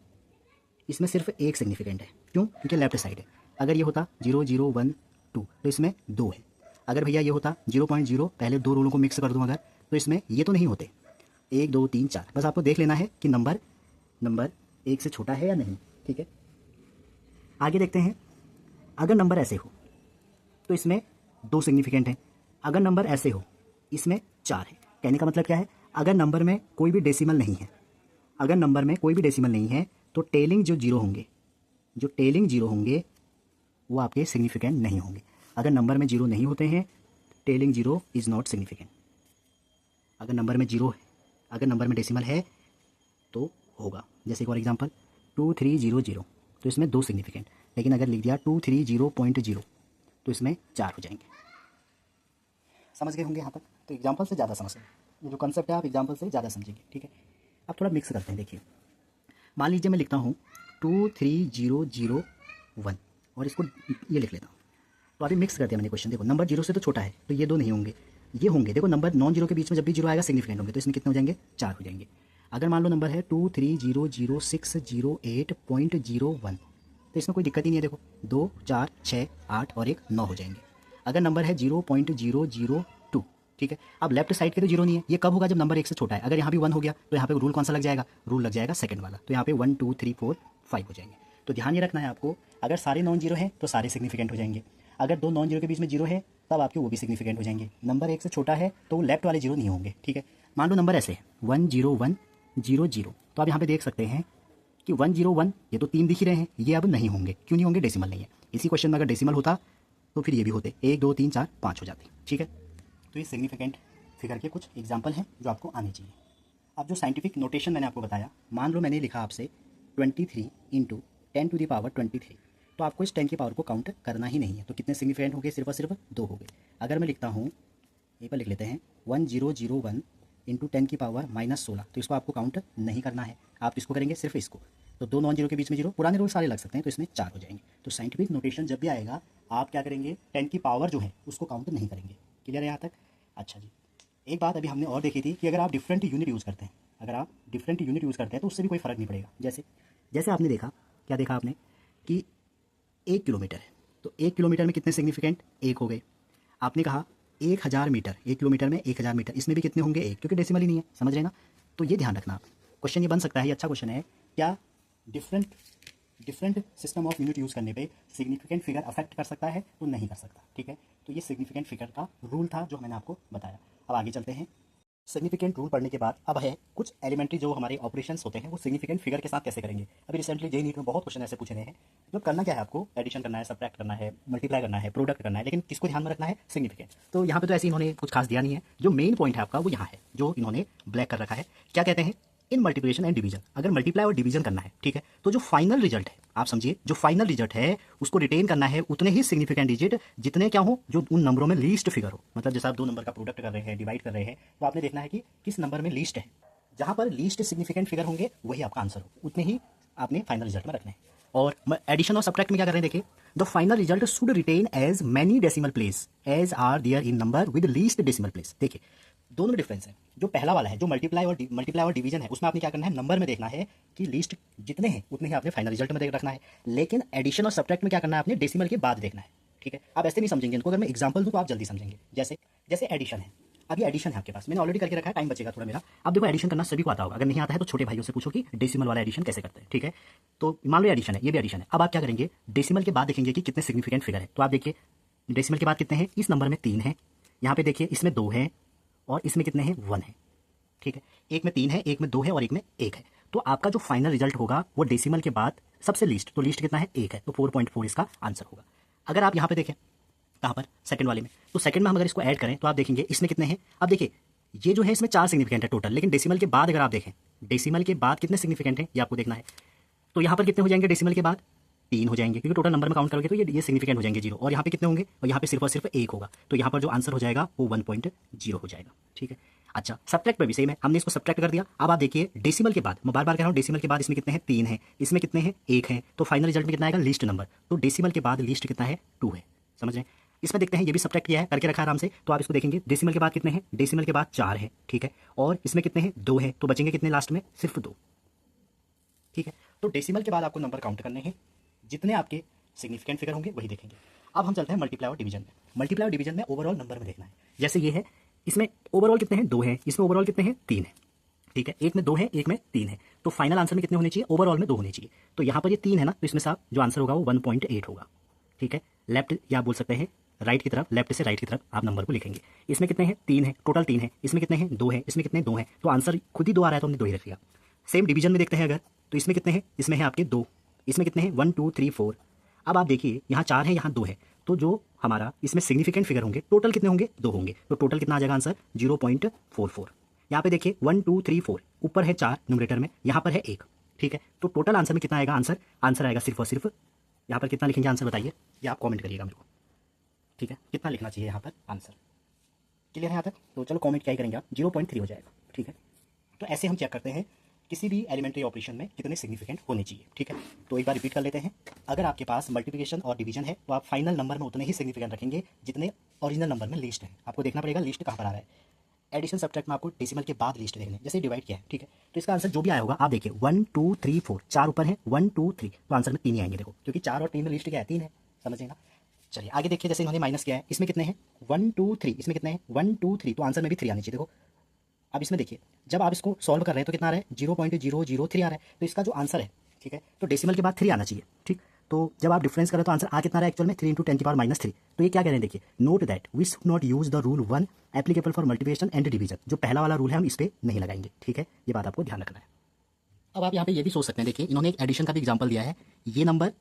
इसमें सिर्फ एक सिग्निफिकेंट है, क्यों, क्योंकि लेफ्ट साइड है। अगर ये होता 0 0 1 2, तो इसमें 2 है। अगर भैया ये होता 0.0, पहले 2 रूलों को मिक्स कर दूं अगर, तो इसमें ये तो नहीं होते, 1 2 3 4। बस आपको देख लेना है कि नंबर 1 से छोटा है या नहीं, ठीक है। आगे देखते हैं, अगर नंबर ऐसे हो तो इसमें 2 सिग्निफिकेंट हैं, अगर नंबर ऐसे हो इसमें 4 है। कहने का मतलब क्या है, अगर नंबर में कोई भी डेसिमल नहीं है, अगर नंबर में कोई भी डेसिमल नहीं है तो टेलिंग जो जीरो होंगे, जो टेलिंग जीरो होंगे वो आपके सिग्निफिकेंट नहीं होंगे। अगर नंबर में जीरो नहीं होते हैं, telling zero is not significant. अगर नंबर में जीरो है, अगर नंबर में डेसिमल है तो होगा। जैसे एक और एग्जांपल 2300, तो इसमें 2 सिग्निफिकेंट, लेकिन अगर लिख दिया 230.0 तो इसमें 4 हो जाएंगे। समझ गए होंगे यहाँ तक, तो एग्जाम्पल से ज़्यादा समझ गए। ये जो कंसेप्ट है आप एग्जाम्पल से ज़्यादा समझेंगे, ठीक है। अब थोड़ा मिक्स करते हैं। देखिए मान लीजिए मैं लिखता हूँ 23001 और इसको ये लिख लेता हूँ। तो अभी मिक्स कर दिया मैंने क्वेश्चन। देखो नंबर जीरो से तो छोटा है तो ये दो नहीं होंगे, ये होंगे। देखो नंबर नॉन जीरो के बीच में जब भी जीरो आएगा सिग्निफिकेंट होंगे, तो इसमें कितने हो जाएंगे, 4 हो जाएंगे। अगर मान लो नंबर है 2300608.01 तो इसमें कोई दिक्कत ही नहीं है। देखो 2 4 6 8 और एक 9 हो जाएंगे। अगर नंबर है 0.002, ठीक है। अब लेफ्ट साइड के तो जीरो नहीं है, ये कब होगा, जब नंबर 1 से छोटा है। अगर यहाँ भी 1 हो गया तो यहाँ पे रूल कौन सा लग जाएगा, रूल लग जाएगा सेकंड वाला। तो यहाँ पे 1 2 3 4 5 हो जाएंगे। तो ध्यान ये रखना है आपको, अगर सारे नॉन जीरो हैं तो सारे सिग्निफिकेंट हो जाएंगे। अगर दो नॉन जीरो के बीच में जीरो है तब आपके वो भी सिग्निफिकेंट हो जाएंगे। नंबर 1 से छोटा है तो लेफ्ट वाले जीरो नहीं होंगे, ठीक है। मान लो नंबर ऐसे है 10100, तो आप यहाँ पे देख सकते हैं कि 101 ये तो 3 दिख ही रहे हैं, ये अब नहीं होंगे। क्यों नहीं होंगे, डेसिमल नहीं है। इसी क्वेश्चन में अगर डेसिमल होता तो फिर ये भी होते, 1 2 3 4 5 हो जाते, ठीक है। तो ये सिग्निफिकेंट फिगर के कुछ एग्जाम्पल हैं जो आपको आने चाहिए। अब जो साइंटिफिक नोटेशन मैंने आपको बताया, मान लो मैंने लिखा आपसे 23 × 10⁻23, तो आपको इस 10 की पावर को काउंट करना ही नहीं है। तो कितने सिग्निफिकेंट हो गए, सिर्फ और सिर्फ 2 हो गए। अगर मैं लिखता हूँ, यहीं पर लिख लेते हैं 1001 × 10⁻−16, तो इसको आपको काउंट नहीं करना है। आप इसको करेंगे सिर्फ इसको। तो दो नॉन जीरो के बीच में जीरो, पुराने रूल सारे लग सकते हैं, तो इसमें 4 हो जाएंगे। तो साइंटिफिक नोटेशन जब भी आएगा आप क्या करेंगे, 10 की पावर जो है उसको काउंट नहीं करेंगे। क्लियर है यहाँ तक? अच्छा जी, एक बात अभी हमने और देखी थी कि अगर आप डिफरेंट यूनिट यूज़ करते हैं, अगर आप डिफरेंट यूनिट यूज़ करते हैं तो उससे भी कोई फ़र्क नहीं पड़ेगा। जैसे आपने देखा, क्या देखा आपने कि 1 किलोमीटर है, तो 1 किलोमीटर में कितने सिग्निफिकेंट, 1 हो गए। आपने कहा 1000 मीटर, 1 किलोमीटर में 1000 मीटर, इसमें भी कितने होंगे, 1, क्योंकि डेसिमल ही नहीं है। समझ रहे ना? तो ये ध्यान रखना आप। क्वेश्चन ये बन सकता है, ये अच्छा क्वेश्चन है, क्या different system of unit use करने पे सिग्निफिकेंट फिगर अफेक्ट कर सकता है, तो नहीं कर सकता, ठीक है। तो ये सिग्निफिकेंट फिगर का रूल था जो मैंने आपको बताया। अब आगे चलते हैं। सिग्निफिकेंट रूल पढ़ने के बाद अब है कुछ एलिमेंट्री जो हमारे ऑपरेशंस होते हैं वो सिग्निफिकेंट फिगर के साथ कैसे करेंगे। अभी रिसेंटली जेईई नीट में बहुत क्वेश्चन ऐसे पूछे गए हैं। जो करना क्या है, आपको एडिशन करना है, सब्ट्रैक्ट करना है, मल्टीप्लाई करना है, प्रोडक्ट करना है, लेकिन किसको ध्यान में रखना है, सिग्निफिकेंट। तो यहाँ पे तो ऐसे इन्होंने कुछ खास दिया नहीं है। जो मेन पॉइंट है आपका वो यहाँ है, जो इन्होंने ब्लैक कर रखा है। क्या कहते हैं, इन मल्टीप्लिकेशन एंड डिवीजन, अगर मल्टीप्लाई और डिवीजन करना है, ठीक है, तो जो फाइनल रिजल्ट है, आप समझिए, जो फाइनल रिजल्ट है उसको रिटेन करना है उतने ही सिग्निफिकेंट डिजिट जितने क्या हो, जो उन नंबरों में लीस्ट फिगर हो। मतलब जैसे आप दो नंबर का प्रोडक्ट कर रहे हैं, डिवाइड कर रहे हैं, तो आपने देखना है कि किस नंबर में लीस्ट है। जहां पर लीस्ट सिग्निफिकेंट फिगर होंगे वही आपका आंसर हो, उतने ही आपने फाइनल रिजल्ट में रखना है। और एडिशन और सब्ट्रैक्ट में क्या कर रहे हैं, देखिए, the final result should retain as many decimal place as are there in number with least decimal place. देखिए दोनों डिफरेंस है। जो पहला वाला है, जो मल्टीप्लाई और डिवीजन है, उसमें आपने क्या करना है, नंबर में देखना है कि लीस्ट जितने हैं उतने ही आपने फाइनल रिजल्ट में देख रखना है। लेकिन एडिशन और सब्ट्रैक्ट में क्या करना है, आपने डेसिमल के बाद देखना है, ठीक है। आप ऐसे नहीं समझेंगे इनको, अगर मैं एग्जांपल दूं तो आप जल्दी समझेंगे। जैसे एडिशन है, अभी एडिशन है आपके पास, मैंने ऑलरेडी करके रखा है, टाइम बचेगा थोड़ा मेरा। अब देखो एडिशन करना सभी को आता होगा, अगर नहीं आता है तो छोटे भाइयों से पूछो कि डेसिमल वाला एडिशन कैसे करते हैं, ठीक है। तो मान लो एडिशन है, ये भी एडिशन है। अब आप क्या करेंगे, डेसिमल के बाद देखेंगे कि कितने सिग्निफिकेंट फिगर है। तो आप देखिए डेसिमल के बाद कितने हैं, इस नंबर में 3 है, यहाँ पे देखिए इसमें 2 है, और इसमें कितने हैं, 1 है, ठीक है। एक में 3 है, एक में 2 है और एक में 1 है। तो आपका जो फाइनल रिजल्ट होगा वो डेसिमल के बाद सबसे लीस्ट, तो लीस्ट कितना है, 1 है, तो 4.4 इसका आंसर होगा। अगर आप यहाँ पे देखें, कहाँ पर, सेकंड वाले में, तो सेकंड में हम अगर इसको ऐड करें तो आप देखेंगे इसमें कितने हैं। अब देखिए ये जो है इसमें 4 सिग्निफिकेंट है टोटल, लेकिन डेसिमल के बाद अगर आप देखें, डेसिमल के बाद कितने सिग्निफिकेंट हैं ये आपको देखना है। तो यहाँ पर कितने हो जाएंगे डेसिमल के बाद, 3 हो जाएंगे, क्योंकि टोटल नंबर में काउंट करोगे तो ये सिग्निफिकेंट हो जाएंगे 0। और यहाँ पे कितने होंगे, और यहाँ पे सिर्फ और सिर्फ 1 होगा। तो यहाँ पर जो आंसर हो जाएगा वो 1.0 हो जाएगा, ठीक है। अच्छा, सब्ट्रैक्ट पे भी सेम है, हमने इसको सब्ट्रैक्ट कर दिया। अब आप देखिए डेसिमल के बाद, मैं बार बार कह रहा हूँ, डेसिमल के बाद इसमें कितने हैं, 3 हैं, इसमें कितने हैं, 1 है। तो फाइनल रिजल्ट में कितना आएगा, लीस्ट नंबर। तो डेसिमल के बाद लीस्ट कितना है, 2 है। समझ रहे हैं? इसमें देखते हैं, ये भी सब्ट्रैक्ट किया है, करके रखा है आराम से। तो आप इसको देखेंगे, डेसिमल के बाद कितने हैं, डेसिमल के बाद 4 है, ठीक है। और इसमें कितने हैं, 2 है, तो बचेंगे कितने लास्ट में, सिर्फ 2, ठीक है। तो डेसिमल के बाद आपको नंबर काउंट करने हैं, जितने आपके सिग्निफिकेंट फिगर होंगे वही देखेंगे। अब हम चलते हैं मल्टीप्लाई और डिवीजन में। मल्टीप्लाई और डिवीजन में ओवरऑल नंबर में देखना है। जैसे ये है, इसमें ओवरऑल कितने हैं, 2 हैं, इसमें ओवरऑल कितने हैं, 3 है, ठीक है। एक में 2 है, एक में 3 है, तो फाइनल आंसर में कितने होने चाहिए, ओवरऑल में 2 होने चाहिए। तो यहाँ पर ये 3 है ना, तो इसमें से जो आंसर होगा वो 1.8 होगा, ठीक है। लेफ्ट, या आप बोल सकते हैं राइट की तरफ, लेफ्ट से राइट की तरफ आप नंबर को लिखेंगे। इसमें कितने हैं, 3 है, टोटल 3 है, इसमें कितने हैं, 2 है, इसमें कितने, 2 है, तो आंसर खुद ही 2 आ रहा है, तो हमने 2 ही रख लिया। सेम डिवीजन में देखते हैं अगर, तो इसमें कितने हैं, इसमें है आपके 2, इसमें कितने हैं, 1 2 3 4। अब आप देखिए यहाँ 4 है, यहाँ 2 है, तो जो हमारा इसमें सिग्निफिकेंट फिगर होंगे टोटल कितने होंगे, 2 होंगे। तो टोटल कितना आ जाएगा आंसर, 0.44। यहाँ पे देखिए 1 2 3 4, ऊपर है 4 न्यूमरेटर में, यहाँ पर है 1, ठीक है। तो टोटल आंसर में कितना आएगा, आंसर आएगा सिर्फ और सिर्फ, यहाँ पर कितना लिखेंगे आंसर बताइए, या आप कॉमेंट करिएगा मेरे को, ठीक है। कितना लिखना चाहिए यहाँ पर आंसर, क्लियर है यहाँ तक? तो चलो कॉमेंट क्या ही करेंगे आप, 0.3 हो जाएगा, ठीक है। तो ऐसे हम चेक करते हैं किसी भी एलिमेंट्री ऑपरेशन में कितने सिग्निफिकेंट होने चाहिए, ठीक है। तो एक बार रिपीट कर लेते हैं। अगर आपके पास मल्टीप्लिकेशन और डिवीजन है तो आप फाइनल नंबर में उतने ही सिग्निफिकेंट रखेंगे जितने ओरिजिनल नंबर में लिस्ट है। आपको देखना पड़ेगा लिस्ट कहाँ पर आ रहा है। एडिशन सब्ट्रैक्ट में आपको डेसिमल के बाद लिस्ट देखने, जैसे डिवाइड किया है, ठीक है। तो इसका आंसर जो भी आया होगा, आप देखिए 1 2 3 4, 4 ऊपर है, 1 2 3, तो आंसर में 3 ही आएंगे, देखो, क्योंकि 4 और 3 में लिस्ट क्या है, 3 है, समझिए ना। चलिए आगे देखिए, जैसे इन्होंने माइनस किया है, इसमें कितने हैं 1 2 3, इसमें कितने हैं 1 2 3, तो आंसर में भी 3 आनी चाहिए, देखो। अब इसमें देखिए, जब आप इसको सॉल्व कर रहे हैं तो कितना आ रहा है 0.003 आ रहा है, तो इसका जो आंसर है, ठीक है, तो डेसिमल के बाद 3 आना चाहिए, ठीक। तो जब आप डिफरेंस करें तो आंसर आ कितना रहा है एक्चुअल में 3 × 10⁻³ तो ये क्या कह रहे हैं देखिए, note that we should not use the rule 1 applicable for multiplication and division. जो पहला वाला रूल है हम इस पे नहीं लगाएंगे, ठीक है, ये बात आपको ध्यान रखना है। अब आप यहाँ पे ये भी सोच सकते हैं, देखिए इन्होंने एक एडिशन का भी एग्जांपल दिया है, ये नंबर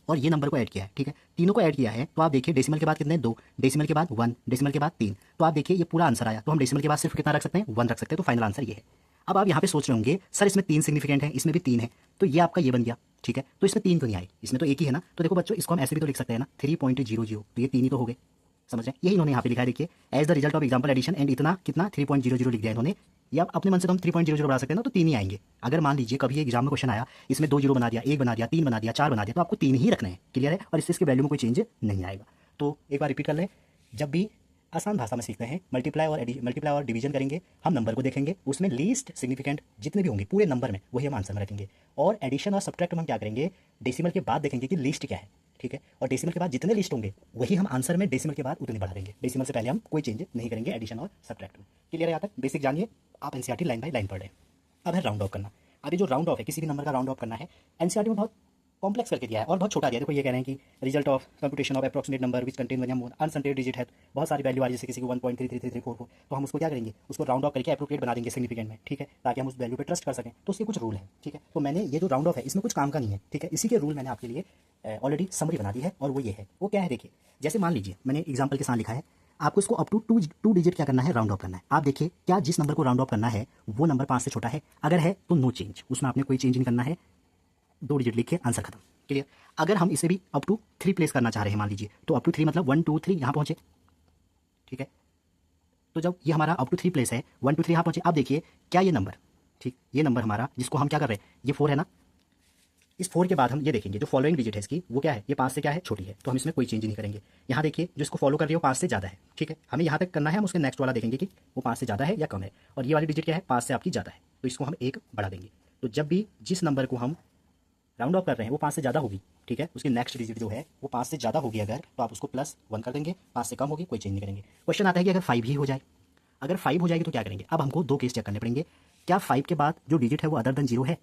और ये नंबर को ऐड किया है, ठीक है, तीनों को ऐड किया है, तो आप देखिए डेसिमल के बाद कितने 2, डेसिमल के बाद 1, डेसिमल के बाद 3, तो आप देखिए ये पूरा आंसर आया, तो हम डेसिमल के बाद सिर्फ कितना रख सकते हैं 1 रख सकते हैं, तो फाइनल आंसर ये है। अब आप यहाँ पे सोच रहे होंगे सर इसमें 3 सिग्निफिकेंट है, इसमें भी 3 है, तो ये आपका ये बन गया, ठीक है, तो इसमें 3 तो नहीं आए, इसमें तो एक ही है ना, तो देखो बच्चों इसको हम ऐसे भी तो लिख सकते हैं ना 3.00, तो ये 3 ही तो हो गए, समझ रहे हैं, यही इन्होंने यहाँ पे लिखा है, देखिए as the result of example addition and इतना कितना 3.00 लिख दिया इन्होंने। या आप अपने मन से तो हम 3.00 बना सकते हैं ना, तो 3 ही आएंगे। अगर मान लीजिए कभी एग्जाम में क्वेश्चन आया, इसमें 2 जीरो बना दिया, 1 बना दिया, 3 बना दिया, 4 बना दिया, तो आपको 3 ही रखना है, क्लियर है, और इससे इसके वैल्यू में कोई चेंज नहीं आएगा। तो एक बार रिपीट कर लें, जब भी आसान भाषा में सीखते हैं मल्टीप्लाई और डिवीजन करेंगे, हम नंबर को देखेंगे, उसमें लीस्ट सिग्निफिकेंट जितने भी होंगे पूरे नंबर में वही हम आंसर में रखेंगे। और एडिशन और सब्ट्रैक्ट में हम क्या करेंगे, डेसिमल के बाद देखेंगे कि लिस्ट क्या है, ठीक है, और डेसिमल के बाद जितने लिस्ट होंगे वही हम आंसर में डेसिमल के बाद उतने बढ़ा देंगे, डेसिमल से पहले हम कोई चेंज नहीं करेंगे एडिशन और सब्ट्रैक्ट में। क्लियर है यहाँ तक? बेसिक जानिए, आप एनसीईआरटी लाइन बाय लाइन पढ़ रहे हैं। अब है राउंड ऑफ करना। अभी जो राउंड ऑफ है, किसी भी नंबर का राउंड ऑफ करना है, एनसीईआरटी में बहुत कॉम्प्लेक्स करके दिया है और बहुत छोटा दिया है। देखो ये कह रहे हैं कि result of computation of approximate number which contain one या मोर अनसर्टेन डिजिट है, बहुत सारी वैल्यू आ रही है, जैसे किसी को 1.33334, तो हम उसको क्या करेंगे, उसको राउंड ऑफ करके एप्रोप्रिएट बना देंगे सिग्निफिकेंट में, ठीक है, ताकि हम उस वैल्यू पे ट्रस्ट कर सकें। तो उसके कुछ रूल है, ठीक है, तो मैंने ये जो राउंड ऑफ है इसमें कुछ काम का नहीं है, ठीक है, इसी के रूल मैंने आपके लिए ऑलरेडी समरी बना दी है, और वो ये है, वो क्या है देखिए, जैसे मान लीजिए मैंने एग्जाम्पल के साथ लिखा है, आपको इसको अप टू टू डिजिट क्या करना है, राउंड ऑफ करना है। आप देखिए क्या जिस नंबर को राउंड ऑफ करना है वो नंबर 5 से छोटा है, अगर है तो नो चेंज, उसमें आपने कोई चेंज नहीं करना है, 2 डिजिट लिख के आंसर खत्म, क्लियर। अगर हम इसे भी अप टू 3 प्लेस करना चाह रहे हैं, मान लीजिए, तो अप टू 3 मतलब 1 2 3 यहाँ पहुंचे, ठीक है, तो जब ये हमारा अप टू 3 प्लेस है, 1 2 3 यहाँ पहुंचे, आप देखिए क्या ये नंबर, ठीक, ये नंबर हमारा जिसको हम क्या कर रहे हैं, ये 4 है ना, इस 4 के बाद हम ये देखेंगे जो फॉलोइंग डिजिट है इसकी वो क्या है, ये 5 से क्या है, छोटी है, तो हम इसमें कोई चेंज नहीं करेंगे। यहाँ देखिए जो इसको फॉलो कर रही है वो 5 से ज़्यादा है, ठीक है, हमें यहाँ तक करना है, हम उसके नेक्स्ट वाला देखेंगे कि वो 5 से ज़्यादा है या कम है, और ये वाली डिजिट क्या है, 5 से आपकी ज़्यादा है, तो इसको हम 1 बढ़ा देंगे। तो जब भी जिस नंबर को हम राउंड ऑफ कर रहे हैं वो 5 से ज़्यादा होगी, ठीक है, उसकी नेक्स्ट डिजिट जो है वो 5 से ज़्यादा होगी अगर, तो आप उसको +1 कर देंगे, 5 से कम होगी कोई चेंज नहीं करेंगे। क्वेश्चन आता है कि अगर 5 ही हो जाए, अगर 5 हो जाएगी तो क्या करेंगे। अब हमको 2 केस चेक करने पड़ेंगे, क्या 5 के बाद जो डिजिट है वो अदर देन 0 है,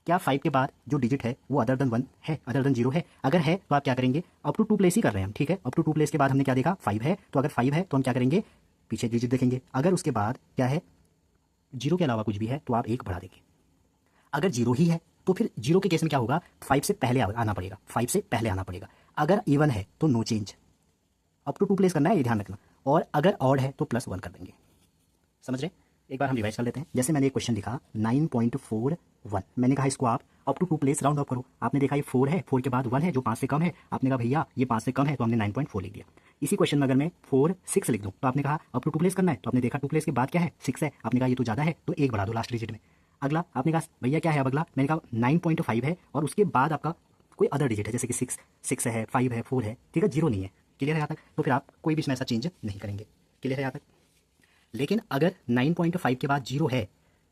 क्या 5 के बाद जो डिजिट है वो अदर देन 1 है, अदर देन 0 है। अगर है तो आप क्या करेंगे, अप टू 2 प्लेस ही कर रहे हैं हम, ठीक है, अप टू 2 प्लेस के बाद हमने क्या देखा 5 है, तो अगर 5 है तो हम क्या करेंगे, पीछे डिजिट देखेंगे, अगर उसके बाद क्या है 0 के अलावा कुछ भी है तो आप 1 बढ़ा देंगे। अगर 0 ही है तो फिर 0 के केस में क्या होगा, 5 से पहले आना पड़ेगा, 5 से पहले आना पड़ेगा। अगर इवन है तो no change, up to 2 place करना है, ये ध्यान रखना, और अगर ऑड है तो +1 कर देंगे, समझ रहे। एक बार हम रिवाइज कर लेते हैं, जैसे मैंने एक क्वेश्चन लिखा 9.41, मैंने कहा इसको आप up to 2 place round off करो, आपने देखा ये 4 है, 4 के बाद 1 है जो 5 से कम है, आपने कहा भैया ये 5 से कम है, तो हमने 9.4 लिख दिया। इसी क्वेश्चन में अगर मैं 4 6 लिख दूँ तो आपने कहा अप टू 2 प्लेस करना है, तो आपने देखा 2 प्लेस के बाद क्या है 6 है, आपने कहा ये तो ज़्यादा है तो 1 बढ़ा दो लास्ट डिजिट में। अगला आपने कहा भैया क्या है, अब अगला मैंने कहा 9.5 है और उसके बाद आपका कोई अदर डिजिट है, जैसे कि 6 है, 5 है, 4 है, ठीक है, 0 नहीं है, क्लियर है यहाँ तक, तो फिर आप कोई भी इसमें ऐसा चेंज नहीं करेंगे, क्लियर है यहाँ तक। लेकिन अगर 9.5 के बाद 0 है,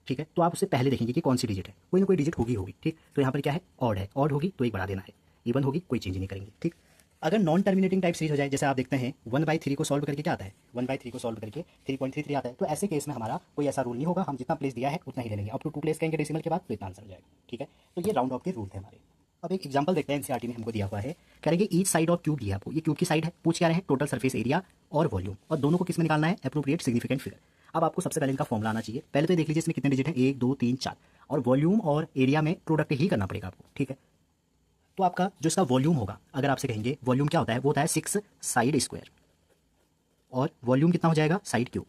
ठीक है, तो आप उससे पहले देखेंगे कि कौन सी डिजिट है, कोई ना कोई डिजिट होगी, ठीक, तो यहाँ पर क्या है ऑड है, ऑड होगी तो 1 बढ़ा देना है, इवन होगी कोई चेंज नहीं करेंगे, ठीक। अगर नॉन टर्मिनेटिंग टाइप सीरीज हो जाए, जैसे आप देखते हैं 1/3 को सॉल्व करके क्या आता है, 1/3 को सॉल्व करके 3.33 आता है, तो ऐसे केस में हमारा कोई ऐसा रूल नहीं होगा, हम जितना प्लेस दिया है उतना ही ले लेंगे, अप टू 2 प्लेस करेंगे डेसिमल के बाद तो इतना आंसर हो जाएगा, ठीक है। तो ये राउंड ऑफ के रूल थे हमारे। अब एक एग्जांपल देखते हैं, एनसीईआरटी ने हमको दिया हुआ है, करेंगे ईच साइड ऑफ क्यूब दिया आपको, ये क्यूब की साइड है, पूछ क्या रहे हैं टोटल सरफेस एरिया और वॉल्यूम, और दोनों को किस में निकालना है, एप्रोप्रिएट सिग्निफिकेंट फिगर। अब आपको सबसे पहले इनका फॉर्मूला आना चाहिए, पहले तो ये देख लीजिए इसमें कितने डिजिट है, 1 2 3 4, और वॉल्यूम और एरिया में प्रोडक्ट ही करना पड़ेगा आपको, ठीक है। तो आपका जो इसका वॉल्यूम होगा, अगर आपसे कहेंगे वॉल्यूम क्या होता है, वो होता है 6 साइड स्क्वायर, और वॉल्यूम कितना हो जाएगा साइड क्यूब,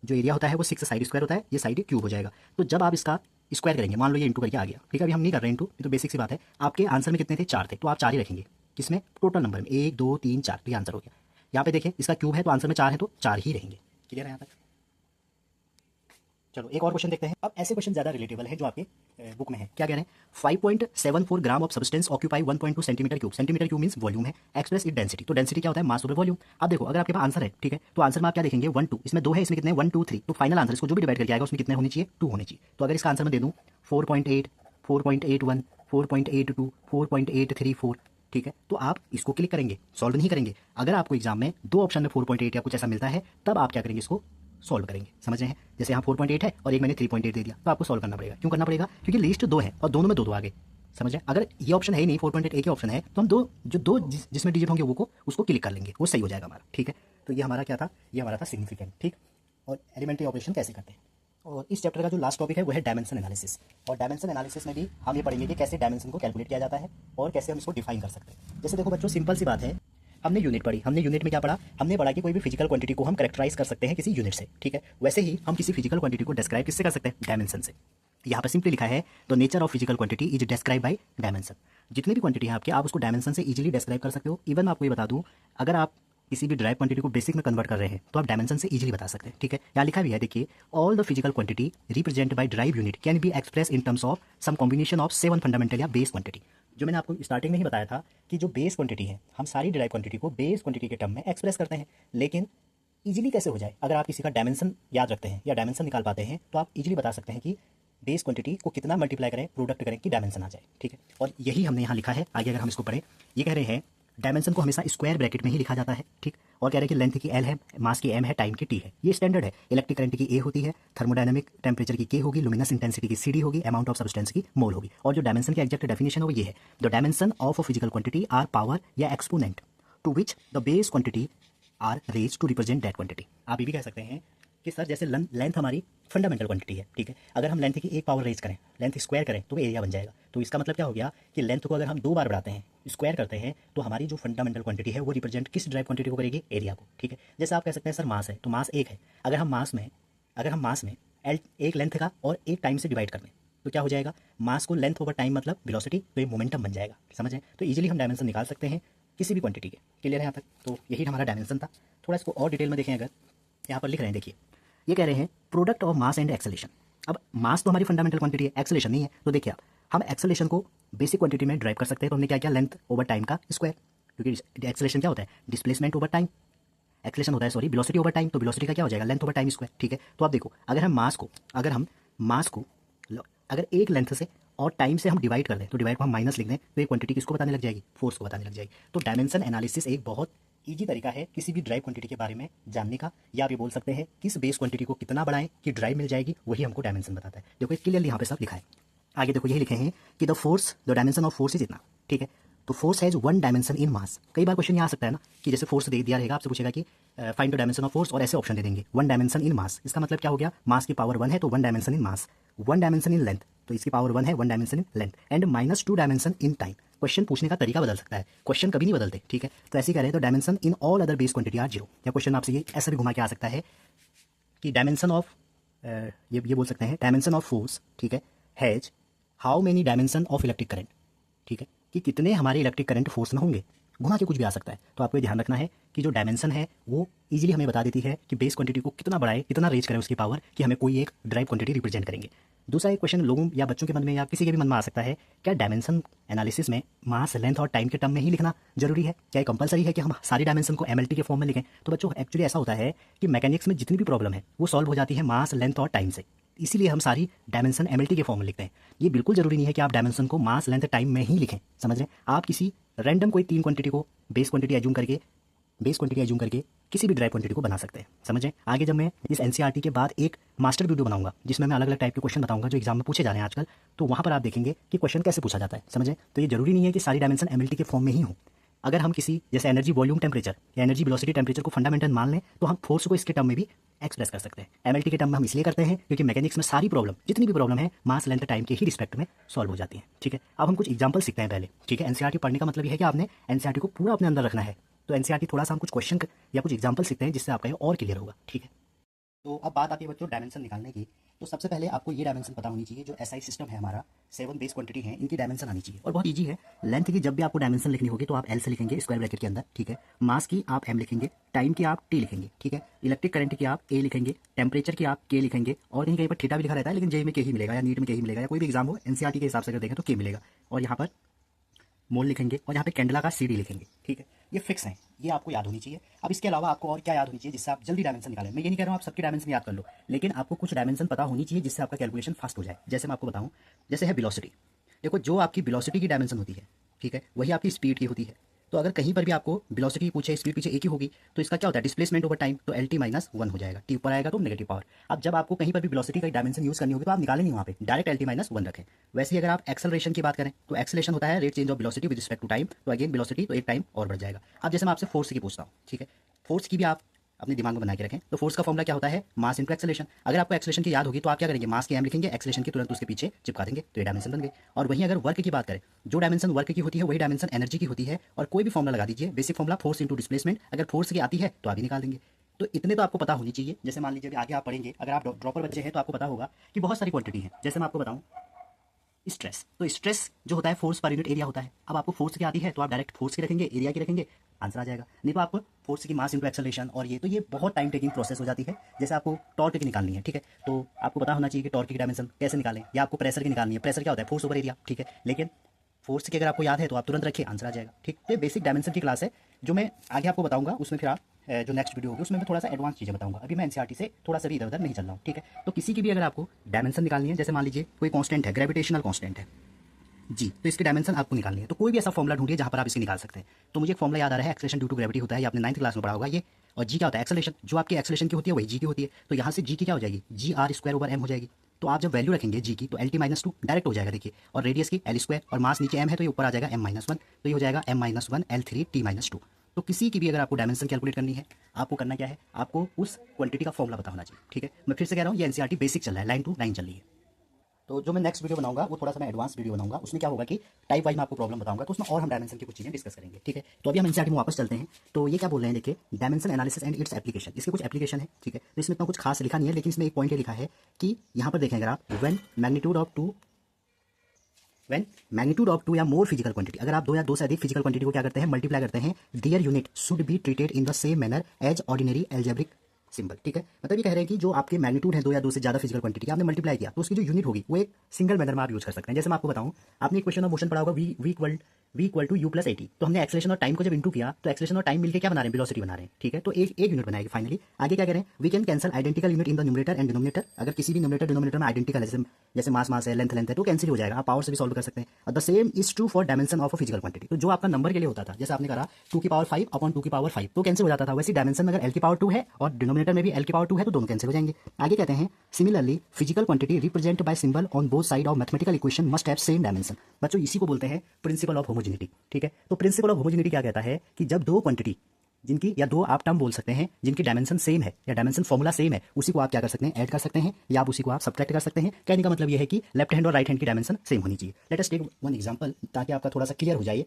जो एरिया होता है वो 6 साइड स्क्वायर होता है, ये साइड क्यूब हो जाएगा। तो जब आप इसका स्क्वायर करेंगे, मान लो ये इंटू करके आ गया, ठीक है, अभी हम नहीं कर रहे हैं इंटू, ये तो बेसिक सी बात है। आपके आंसर में कितने थे 4 थे, तो आप 4 ही रखेंगे, किसमें टोटल नंबर में 1 2 3 4, तो ये आंसर हो गया। यहाँ पे देखिए इसका क्यूब है तो आंसर में 4 है तो 4 ही रहेंगे। क्लियर है यहाँ तक? चलो एक और क्वेश्चन देखते हैं। अब ऐसे क्वेश्चन ज़्यादा रिलेटेबल है जो आपके बुक में है। क्या कह रहे हैं? 5.74 gram of substance occupy 1.2 centimetre cube. Centimetre cube means volume है, एक्सप्रेस इट डेंसिटी। तो डेंसिटी क्या होता है? मास ओवर वॉल्यूम। अब देखो अगर आपके पास आंसर है, ठीक है, तो आंसर में आप क्या देखेंगे? 1 2, इसमें 2 है, इसमें कितने? 1 2 3। तो फाइनल आंसर इसको जो भी डिवाइड करके आएगा उसमें कितने होने चाहिए? 2 होने चाहिए। तो अगर इसका आंसर मैं दे दूँ 4.8, 4.81, 4.82, 4.834, ठीक है, तो आप इसको क्लिक करेंगे, सॉल्व नहीं करेंगे। अगर आपको एग्जाम में 2 ऑप्शन में 4.8 या कुछ ऐसा मिलता है तब आप क्या करेंगे? इसको सॉल्व करेंगे। समझ रहे हैं? जैसे यहाँ 4.8 है और एक मैंने 3.8 दे दिया तो आपको सॉल्व करना पड़ेगा। क्यों करना पड़ेगा? क्योंकि लिस्ट 2 है और दोनों में 2 आ गए। समझ रहे हैं? अगर ये ऑप्शन है ही नहीं, 4.8 एक ही ऑप्शन है, तो हम दो जिसमें डिजिट होंगे वो को उसको क्लिक कर लेंगे, वो सही हो जाएगा हमारा। ठीक है, तो ये हमारा क्या था? ये हमारा था सिग्निफिकेंट। ठीक, और एलिमेंट्री ऑपरेशन कैसे करते हैं। और इस चैप्टर का जो लास्ट टॉपिक है वो है डायमेंशन एनालिसिस। और डायमेंशन एनालिसिस में भी हम ये पढ़ेंगे कि कैसे डायमेंशन को कैलकुलेट किया जाता है और कैसे हम इसको डिफाइन कर सकते हैं। जैसे देखो बच्चों, सिंपल सी बात है, हमने यूनिट पढ़ी। हमने यूनिट में क्या पढ़ा? हमने पढ़ा कि कोई भी फिजिकल क्वांटिटी को हम कैरेक्टराइज कर सकते हैं किसी यूनिट से। ठीक है, वैसे ही हम किसी फिजिकल क्वांटिटी को डिस्क्राइब किससे कर सकते हैं? डायमेंशन से। यहाँ पर सिंपली लिखा है the nature of physical quantity is describe by dimension. जितनी भी क्वांटिटी है आपके, आप उसको डायमेंशन से इजीली डिस्क्राइब कर सकते हो। इवन आपको ये बता दूं, अगर आप किसी भी ड्राइव क्वांटिटी को बेसिक में कन्वर्ट कर रहे हैं तो आप डायमेंशन से इजीली बता सकते हैं। ठीक है, यहाँ लिखा भी है, देखिए, all the physical quantity represent by derived unit can be express in terms of some combination of 7 fundamental या बेस क्वांटिटी। जो मैंने आपको स्टार्टिंग में ही बताया था कि जो बेस क्वांटिटी है, हम सारी ड्राइव क्वांटिटी को बेस क्वांटिटी के टर्म में एक्सप्रेस करते हैं। लेकिन इजीली कैसे हो जाए? अगर आप किसी का डायमेंशन याद रखते हैं या डायमेंशन निकाल पाते हैं तो आप इजीली बता सकते हैं कि बेस क्वांटिटी को कितना मल्टीप्लाई करें, प्रोडक्ट करें कि डायमेंशन आ जाए। ठीक है, और यही हमने यहाँ लिखा है। आगे अगर हम इसको पढ़ें, ये कह रहे हैं डायमेंशन को हमेशा स्क्वायर ब्रैकेट में ही लिखा जाता है। ठीक, और कह रहे हैं कि लेंथ की एल है, मास की एम है, टाइम की टी है। ये स्टैंडर्ड है। इलेक्ट्रिक करंट की ए होती है, थर्मोडायनेमिक टेम्परेचर की के होगी, लुमिनस इंटेंसिटी की सी डी होगी, अमाउंट ऑफ सब्सटेंस की मोल होगी। और जो डायमेंशन की एग्जैक्ट डेफिनेशन है वो ये है, the dimension of a physical quantity are power या exponent to which the base quantity are raise to represent that quantity. आप ये भी कह सकते हैं कि सर जैसे लेंथ हमारी फंडामेंटल क्वांटिटी है। ठीक है, अगर हम लेंथ की एक पावर रेज करें, लेंथ स्क्वायर करें तो एरिया बन जाएगा। तो इसका मतलब क्या हो गया कि लेंथ को अगर हम 2 बार बढ़ाते हैं, स्क्वायर करते हैं, तो हमारी जो फंडामेंटल क्वांटिटी है वो रिप्रेजेंट किस ड्राइव क्वांटिटी को करेगी? एरिया को। ठीक है, जैसे आप कह सकते हैं सर मास है तो मास 1 है। अगर हम मास में एल एक लेंथ का और एक टाइम से डिवाइड कर दें तो क्या हो जाएगा? मास को लेंथ ओवर टाइम मतलब वेलोसिटी, तो ये मोमेंटम बन जाएगा। समझ रहे हैं? तो इजीली हम डायमेंशन निकाल सकते हैं किसी भी क्वांटिटी के। क्लियर है यहाँ तक? तो यही हमारा डायमेंशन था। थोड़ा इसको और डिटेल में देखें, अगर यहाँ पर लिख रहे हैं, देखिए ये कह रहे हैं product of mass and acceleration. अब मास तो हमारी फंडामेंटल क्वांटिटी है, एक्सेलेरेशन नहीं है। तो देखिए आप, हम एक्सेलेरेशन को बेसिक क्वांटिटी में ड्राइव कर सकते हैं। तो हमने क्या किया? लेंथ ओवर टाइम का स्क्वायर, क्योंकि एक्सेलेरेशन क्या होता है? Displacement over time. एक्सेलेरेशन होता है सॉरी वेलोसिटी ओवर टाइम, तो वेलोसिटी का क्या हो जाएगा? Length over time square. ठीक है, तो आप देखो, अगर हम मास को अगर एक लेंथ से और टाइम से हम डिवाइड कर दें तो डिवाइड को हम माइनस लिख दें तो ये क्वांटिटी किसको बताने लग जाएगी? फोर्स को बताने लग जाएगी। तो डायमेंशन एनालिसिस एक बहुत ईजी तरीका है किसी भी ड्राइव क्वांटिटी के बारे में जानने का, या आप ये बोल सकते हैं किस बेस क्वांटिटी को कितना बढ़ाएं कि ड्राइव मिल जाएगी, वही हमको डायमेंशन बताता है। देखो क्लियरली यहाँ पे सब लिखा है। आगे देखो यही लिखे हैं कि the dimension of force is इतना। ठीक है, तो फोर्स हैज 1 डायमेंशन इन मास। कई बार क्वेश्चन यहाँ आ सकता है ना कि जैसे फोर्स दे दिया रहेगा, आपसे पूछेगा कि find the dimension of force, और ऐसे ऑप्शन दे देंगे 1 डायमेंशन इन मास। इसका मतलब क्या हो गया? मास की पावर 1 है तो 1 dimension in mass, 1 dimension in length तो इसकी पावर 1 है, 1 dimension in length, and -2 dimension in time. Question पूछने का तरीका बदल सकता है, क्वेश्चन कभी नहीं बदलते। ठीक है, तो ऐसे कह रहे हैं तो dimension in all other base quantity are 0। या क्वेश्चन आपसे ये ऐसा भी घुमा के आ सकता है कि डायमेंशन ऑफ ये बोल सकते हैं डायमेंशन ऑफ फोर्स, ठीक है, has how many dimension of electric current. ठीक है, कि कितने हमारे इलेक्ट्रिक करंट फोर्स में होंगे, घुमा के कुछ भी आ सकता है। तो आपको ये ध्यान रखना है कि जो डायमेंशन है वो इजीली हमें बता देती है कि बेस क्वांटिटी को कितना बढ़ाए, कितना रेज करें उसकी पावर, कि हमें कोई एक ड्राइव क्वांटिटी रिप्रेजेंट करेंगे। दूसरा एक क्वेश्चन लोगों या बच्चों के मन में या किसी के भी मन में आ सकता है, क्या डायमेंशन एनालिसिस में मास, लेंथ और टाइम के टर्म में ही लिखना जरूरी है? क्या कंपलसरी है कि हम सारी डायमेंशन को एमएलटी के फॉर्म में लिखें? तो बच्चों एक्चुअली ऐसा होता है कि मैकेनिक्स में जितनी भी प्रॉब्लम है वो सॉल्व हो जाती है मास, लेंथ और टाइम से, इसीलिए हम सारी डायमेंशन एमएलटी के फॉर्म में लिखते हैं। ये बिल्कुल जरूरी नहीं है कि आप डायमेंशन को मास, लेंथ, टाइम में ही लिखें। समझ रहे हैं? आप किसी रैंडम कोई 3 क्वांटिटी को बेस क्वांटिटी एज्यूम करके किसी भी ड्राइव क्वांटिटी को बना सकते हैं। समझ रहे हैं? आगे जब मैं इस एनसीईआरटी के बाद एक मास्टर वीडियो बनाऊंगा जिसमें मैं अलग अलग टाइप के क्वेश्चन बताऊंगा जो एग्जाम में पूछे जा रहे हैं आजकल, तो वहां पर आप देखेंगे कि क्वेश्चन कैसे पूछा जाता है। समझ रहे हैं? तो ये जरूरी नहीं है कि सारी डायमेंशन एमएलटी के फॉर्म में ही हो। अगर हम किसी जैसे एनर्जी वॉल्यूम टेम्परेचर या एनर्जी वेलोसिटी टेम्परेचर को फंडामेंटल मान लें तो हम फोर्स को इसके टर्म में भी एक्सप्रेस कर सकते हैं। एमएलटी के टर्म में हम इसलिए करते हैं क्योंकि मैकेनिक्स में सारी प्रॉब्लम, जितनी भी प्रॉब्लम है, मास, लेंथ, टाइम के ही रिस्पेक्ट में सॉल्व हो जाती है। ठीक है, अब हम कुछ एग्जाम्पल सीखते हैं पहले। ठीक है, एनसीईआरटी पढ़ने का मतलब यह है कि आपने एनसीईआरटी को पूरा अपने अंदर रखना है। तो एनसीईआरटी थोड़ा सा हम कुछ क्वेश्चन या कुछ एग्जाम्पल सीखते हैं जिससे आपका ये और क्लियर होगा। ठीक है। तो अब बात आती है बच्चों डायमेंशन निकालने की। तो सबसे पहले आपको ये डायमेंशन पता होनी चाहिए, जो एसआई सिस्टम है हमारा, 7 बेस क्वांटिटी है, इनकी डायमेंशन आनी चाहिए। और बहुत ईजी है, लेंथ की जब भी आपको डायमेंशन लिखनी होगी तो आप एल से लिखेंगे स्क्वायर ब्रैकेट के अंदर, ठीक है। मास की आप एम लिखेंगे, टाइम की आप टी लिखेंगे, ठीक है। इलेक्ट्रिक करंट की आप ए लिखेंगे, टेम्परेचर की आप के लिखेंगे, और कहीं कहीं पर थीटा भी लिखा रहता है, लेकिन जेई में के ही मिलेगा या नीट में के ही मिलेगा, या कोई भी एग्जाम हो एनसीईआरटी के हिसाब से अगर देखें तो के मिलेगा। और यहाँ पर मोल लिखेंगे, और यहाँ पे कैंडला का सीडी लिखेंगे, ठीक है। ये फिक्स है, ये आपको याद होनी चाहिए। अब इसके अलावा आपको और क्या याद होनी चाहिए जिससे आप जल्दी डायमेंशन निकालें। मैं ये नहीं कह रहा हूँ आप सबकी डायमेंशन याद कर लो, लेकिन आपको कुछ डायमेंशन पता होनी चाहिए जिससे आपका कैलकुलेशन फास्ट हो जाए। जैसे मैं आपको बताऊँ, जैसे है वेलोसिटी। देखो, जो आपकी वेलोसिटी की डायमेंशन होती है, ठीक है, वही आपकी स्पीड की होती है। तो अगर कहीं पर भी आपको वेलोसिटी पूछे, स्पीड पीछे एक ही होगी, तो इसका क्या होता है, डिस्प्लेसमेंट ओवर टाइम, तो एल टी माइनस वन हो जाएगा। टी ऊपर आएगा तो नेगेटिव पावर। अब जब आपको कहीं पर भी वेलोसिटी का डायमेंशन यूज करनी होगी तो आप निकालें नहीं वहाँ पे, direct L T minus one रखें। वैसे ही अगर आप एक्सेलरेशन की बात करें तो एक्सेलेरेशन होता है rate change of velocity with respect to time, तो अगेन वेलोसिटी तो एक टाइम और बढ़ जाएगा। अब जैसे मैं आपसे फोर्स की पूछता हूँ, ठीक है, फोर्स की भी आप अपने दिमाग में बना के रखें। तो फोर्स का फॉर्मूला क्या होता है, मास इंटू एक्सेलेरेशन। अगर आपको एक्सेलेरेशन की याद होगी तो आप क्या करेंगे, मास की एम लिखेंगे, एक्सेलेरेशन की तुरंत उसके पीछे चिपका देंगे, तो ये डायमेंशन बन गई। और वहीं अगर वर्क की बात करें, जो डायमेंशन वर्क की होती है वही डायमेंशन एनर्जी की होती है। और कोई भी फॉर्मूला लगा दीजिए, basic formula force into displacement, अगर फोर्स की आती है तो आगे निकाल देंगे। तो इतने तो आपको पता होनी चाहिए। जैसे मान लीजिए आगे आप पढ़ेंगे, अगर आप ड्रॉपर बच्चे हैं तो आपको पता होगा कि बहुत सारी क्वांटिटी है। जैसे मैं आपको बताऊं, स्ट्रेस, तो स्ट्रेस जो होता है फोर्स पर यूनिट एरिया होता है। अब आपको फोर्स की आती है तो आप डायरेक्ट फोर्स की रखेंगे, एरिया की रखेंगे, आंसर आ जाएगा। नहीं तो आपको फोर्स की मास इंटू एक्सेलरेशन, और ये तो ये बहुत टाइम टेकिंग प्रोसेस हो जाती है। जैसे आपको टॉर्क की निकालनी है, ठीक है, तो आपको पता होना चाहिए कि टॉर्क की डायमेंशन कैसे निकालें, या आपको प्रेशर की निकालनी है। प्रेशर क्या होता है, फोर्स ओवर एरिया, ठीक है। लेकिन फोर्स की अगर आपको याद है तो आप तुरंत रखिए, आंसर आ जाएगा, ठीक। तो ये बेसिक डायमेंशन की क्लास है, जो मैं आगे आपको बताऊंगा। उसमें फिर आप जो नेक्स्ट वीडियो होगी उसमें मैं थोड़ा सा एडवांस चीज़ें बताऊंगा। अभी मैं एनसीईआरटी से थोड़ा सा भी इधर उधर नहीं चल रहा हूँ, ठीक है। तो किसी की भी अगर आपको डायमेंशन निकालनी है, जैसे मान लीजिए कोई कांस्टेंट है, ग्रेविटेशनल कांस्टेंट है जी, तो इसकी डायमेंशन आपको निकालनी है। तो कोई भी ऐसा फॉर्मूला ढूंढिए जहां पर आप इसकी निकाल सकते हैं। तो मुझे एक फॉर्मूला याद आ रहा है, एक्सेलेरेशन ड्यू टू ग्रेविटी होता है, ये आपने 9th क्लास में पढ़ा होगा ये। और जी क्या होता है, एक्सेलेरेशन, जो आपकी एक्सेलेरेशन की होती है वही जी की होती है। तो यहाँ से जी की क्या हो जाएगी, जी आर स्क्वायर ओवर एम हो जाएगी। तो आप जब वैल्यू रखेंगे जी की तो L T minus to direct हो जाएगा, देखिए। और रेडियस की एल स्क्वायर, और मास नीचे एम है तो ये ऊपर आ जाएगा एम माइनस वन, तो ये हो जाएगा M minus one L three T minus two. तो किसी की भी अगर आपको डायमेंशन कैलकुलेट करनी है, आपको करना क्या है, आपको उस क्वांटिटी का फॉर्मूला पता होना चाहिए, ठीक है। मैं फिर से कह रहा हूँ, ये एनसीईआरटी बेसिक चल रहा है, लाइन टू लाइन चल रही है। तो जो मैं नेक्स्ट वीडियो बनाऊंगा वो थोड़ा सा मैं एडवांस वीडियो बनाऊंगा। उसमें क्या होगा कि टाइप वाइज मैं आपको प्रॉब्लम बताऊंगा, तो उसमें और हम डायमेंशन की कुछ चीजें डिस्कस करेंगे, ठीक है। तो अभी हम एनसीईआरटी में वापस चलते हैं। तो ये क्या बोल रहे हैं, देखिए, dimension analysis and its application, इसके कुछ एप्लीकेशन है, ठीक है। तो इसमें इतना कुछ खास लिखा नहीं है, लेकिन इसमें एक पॉइंट ये लिखा है कि यहाँ पर देखें अगर आप, व्हेन मैग्नीट्यूड ऑफ टू या मोर फिजिकल क्वांटिटी, अगर आप दो या दो से अधिक फिजिकल क्वांटिटी को क्या करते हैं, मल्टीप्लाई करते हैं, their unit should be treated in the same manner as ordinary algebraic symbol, ठीक है। मतलब ये कह रहे हैं कि जो आपके मैग्नीट्यूड है दो या दो से ज्यादा फिजिकल क्वांटिटी आपने मल्टीप्लाई किया, तो उसकी जो यूनिट होगी वो एक सिंगल मैनर में आप यूज कर सकते हैं। जैसे मैं आपको बताऊं, आपने इक्वेशन ऑफ मोशन पढ़ा होगा, v equal to u plus at. तो हमने एक्सेलेरेशन और टाइम को जब इंटू किया तो एक्सेलेरेशन और टाइम मिलकर क्या बना रहे हैं, वेलोसिटी बना रहे हैं, ठीक है। तो एक यूनिट बनाएगी फाइनली। आगे क्या करें, we can cancel identical unit in the numerator and denominator. अगर किसी भी न्यूमरेटर डिनोमिनेटर में आइडेंटिकल है, जैसे मास है, लेंथ है, तो कैंसिल हो जाएगा, आप पावर से भी सॉल्व कर सकते हैं। और the same is true for dimension of a physical quantity. तो जो आपका नंबर के लिए होता था, जैसे आपने कहा 2 की पावर 5 अपॉन 2 की पावर 5, तो कैंसिल हो जाता था। वैसे डायमेंशन में अगर l की पावर 2 है और डिनोमिनेटर में भी l की पावर 2 है तो दोनों कैंसिल हो जाएंगे। आगे कहते हैं, similarly physical quantity represent bye symbol on both side of mathematical equation must have same dimension. बच्चों, इसी को बोलते हैं प्रिंसिपल ऑफ होमोजेनिटी, ठीक है। तो प्रिंसिपल ऑफ होमोजेनिटी क्या कहता है कि जब दो क्वांटिटी जिनकी, या दो आप टर्म बोल सकते हैं जिनकी डायमेंशन सेम है या डायमेंशन फॉर्मूला सेम है, उसी को आप क्या कर सकते हैं, ऐड कर सकते हैं, या आप उसी को आप सब्ट्रैक्ट कर सकते हैं। कहने का मतलब यह है कि लेफ्ट हैंड और राइट हैंड की डायमेंशन सेम होनी चाहिए। Let us take one example ताकि आपका थोड़ा सा क्लियर हो जाए।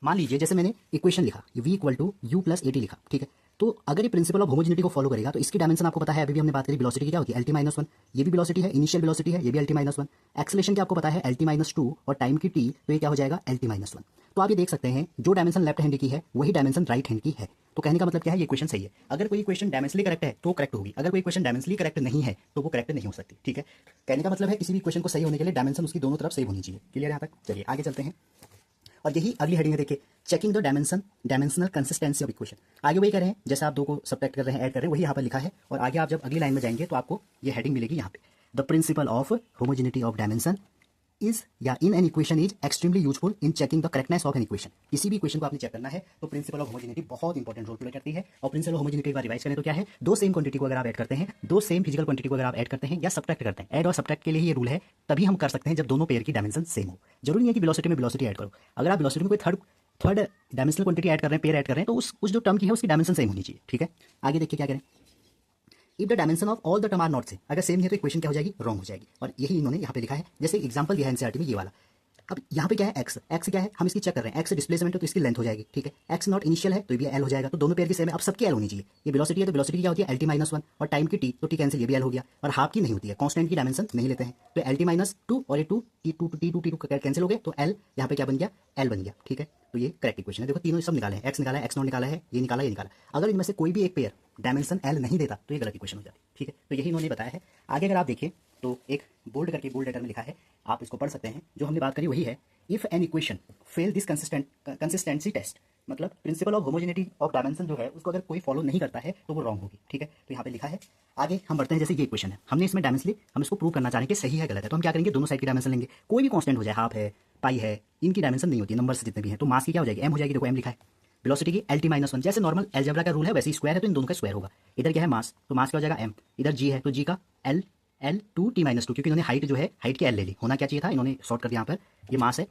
मान लीजिए जैसे मैंने इक्वेशन लिखा, v equal to u plus at लिखा, ठीक है। तो अगर ये प्रिंसिपल ऑफ होमोजेनिटी को फॉलो करेगा तो इसकी डायमेंशन आपको पता है, अभी भी हमने बात करी, वेलोसिटी की क्या होती है, एल टी माइनस वन। ये भी वेलोसिटी है, इनिशियल वेलोसिटी है, ये भी L T minus one. Acceleration की आपको पता है एल टी माइनस टू, और टाइम की टी, तो ये क्या हो जाएगा, एल टी माइनस वन। तो आप ये देख सकते हैं जो डायमेंशन लेफ्ट हैंड की है वही डायमेंशन राइट हैंड की है। तो कहने का मतलब क्या है, ये क्वेश्चन सही है। अगर कोई क्वेश्चन डायमेंशनली करेक्ट है तो करेक्ट होगी, अगर कोई क्वेश्चन डायमेंशनली करेक्ट नहीं है तो वो करेक्ट नहीं हो सकती, ठीक है। कहने का मतलब है किसी भी क्वेश्चन को सही होने के लिए डायमेंशन उसकी दोनों तरफ सेम होनी चाहिए। क्लियर यहाँ तक? चलिए आगे चलते हैं। और यही अगली हेडिंग है, देखिए, checking the dimensional consistency of equation. आगे वही कर रहे हैं, जैसे आप दो को सब्ट्रैक्ट कर रहे हैं, ऐड कर रहे हैं, वही यहाँ पर लिखा है। और आगे आप जब अगली लाइन में जाएंगे तो आपको ये हेडिंग मिलेगी यहाँ पे, the principle of homogeneity of dimension is या in an equation is extremely useful in checking the correctness of an equation. किसी भी इक्वेशन को आपने चेक करना है तो प्रिंसिपल ऑफ होमोजेनिटी बहुत इंपॉर्टेंट रोल प्ले करती है। और प्रिंसिपल ऑफ होमोजेनिटी एक बार रिवाइज करें तो क्या है, दो सेम क्वांटिटी को अगर आप ऐड करते हैं, दो सेम फिजिकल क्वांटिटी को अगर आप ऐड करते हैं या सब्ट्रैक्ट करते हैं, ऐड और सब्ट्रैक्ट के लिए ये रूल है, तभी हम कर सकते हैं जब दोनों पेयर की डायमेंशन सेम हो। जरूरी नहीं है कि वेलोसिटी में वेलोसिटी ऐड करो, अगर आप वेलोसिटी में कोई थर्ड डायमेंशनल क्वांटिटी ऐड कर रहे हैं, पेयर ऐड कर रहे हैं, तो उस जो टर्म की है उसकी डायमेंशन सेम होनी चाहिए, ठीक है। आगे देखिए क्या करें, if the dimension of all the term are not same, अगर सेम नहीं है तो इक्वेशन क्या हो जाएगी, रॉन्ग हो जाएगी। और यही इन्होंने यहाँ पे लिखा है, जैसे एग्जांपल दिया है एनसीईआरटी में ये वाला, अब यहाँ पे क्या है एक्स, एक्स क्या है हम इसकी चेक कर रहे हैं, एक्स डिस्प्लेसमेंट है तो इसकी लेंथ हो जाएगी, ठीक है। एक्स नॉट इनिशियल है तो ये भी एल हो जाएगा, तो दोनों पेयर की सेम है। अब सबकी एल होनी चाहिए, ये वेलोसिटी है तो वेलोसिटी क्या होती है एल टी माइनस वन, और टाइम की टी तो टी कैंसिल, ये भी एल हो गया। और हाफ की नहीं होती है, कांस्टेंट की डायमेंशन नहीं लेते हैं, तो एल टी माइनस टू और ये टू टी टू कैंसिल हो गए, तो एल यहाँ पे क्या बन गया एल बन गया, ठीक है। तो ये करेक्ट इक्वेशन है। देखो तीनों सब निकाले हैं, एक्स निकाला है, एक्स नॉट निकाला है, ये निकाला, ये निकाला। अगर इनमें से कोई भी एक पेयर डायमेंशन एल नहीं देता तो ये गलत इक्वेशन हो जाती है, ठीक है। तो यही इन्होंने बताया है। आगे अगर आप देखिए तो एक बोल्ड करके बोल्ड लेटर में लिखा है, आप इसको पढ़ सकते हैं। जो हमने बात करी वही है, if an equation fail this consistency test, मतलब principle of homogeneity of dimension जो है उसको अगर कोई फॉलो नहीं करता है तो वो रॉन्ग होगी, ठीक है। तो यहाँ पे लिखा है। आगे हम बढ़ते हैं, जैसे ये इक्वेशन है, हमने इसमें डायमेंशनली हम इसको प्रूव करना चाह रहे हैं कि सही है गलत है, तो हम क्या करेंगे दोनों साइड की डायमेंशन लेंगे, कोई भी कांस्टेंट हो जाए, हाफ है, पाई है, इनकी डायमेंशन नहीं होती, नंबर से जितने भी हैं। तो मास की क्या हो जाएगी एम हो जाएगी, देखो एम लिखा है। वेलोसिटी की एल टी माइनस वन, जैसे नॉर्मल अलजेब्रा का रूल है वैसे स्क्वायर है तो इन दोनों का स्क्वायर होगा। इधर क्या है मास, तो मास क्या हो जाएगा एम, इधर जी है तो जी का L L two T minus to, क्योंकि इन्होंने हाइट जो है हाइट की एल ले ली, होना क्या चाहिए था, इन्होंने शॉर्ट कर दिया यहाँ पर, ये मास है,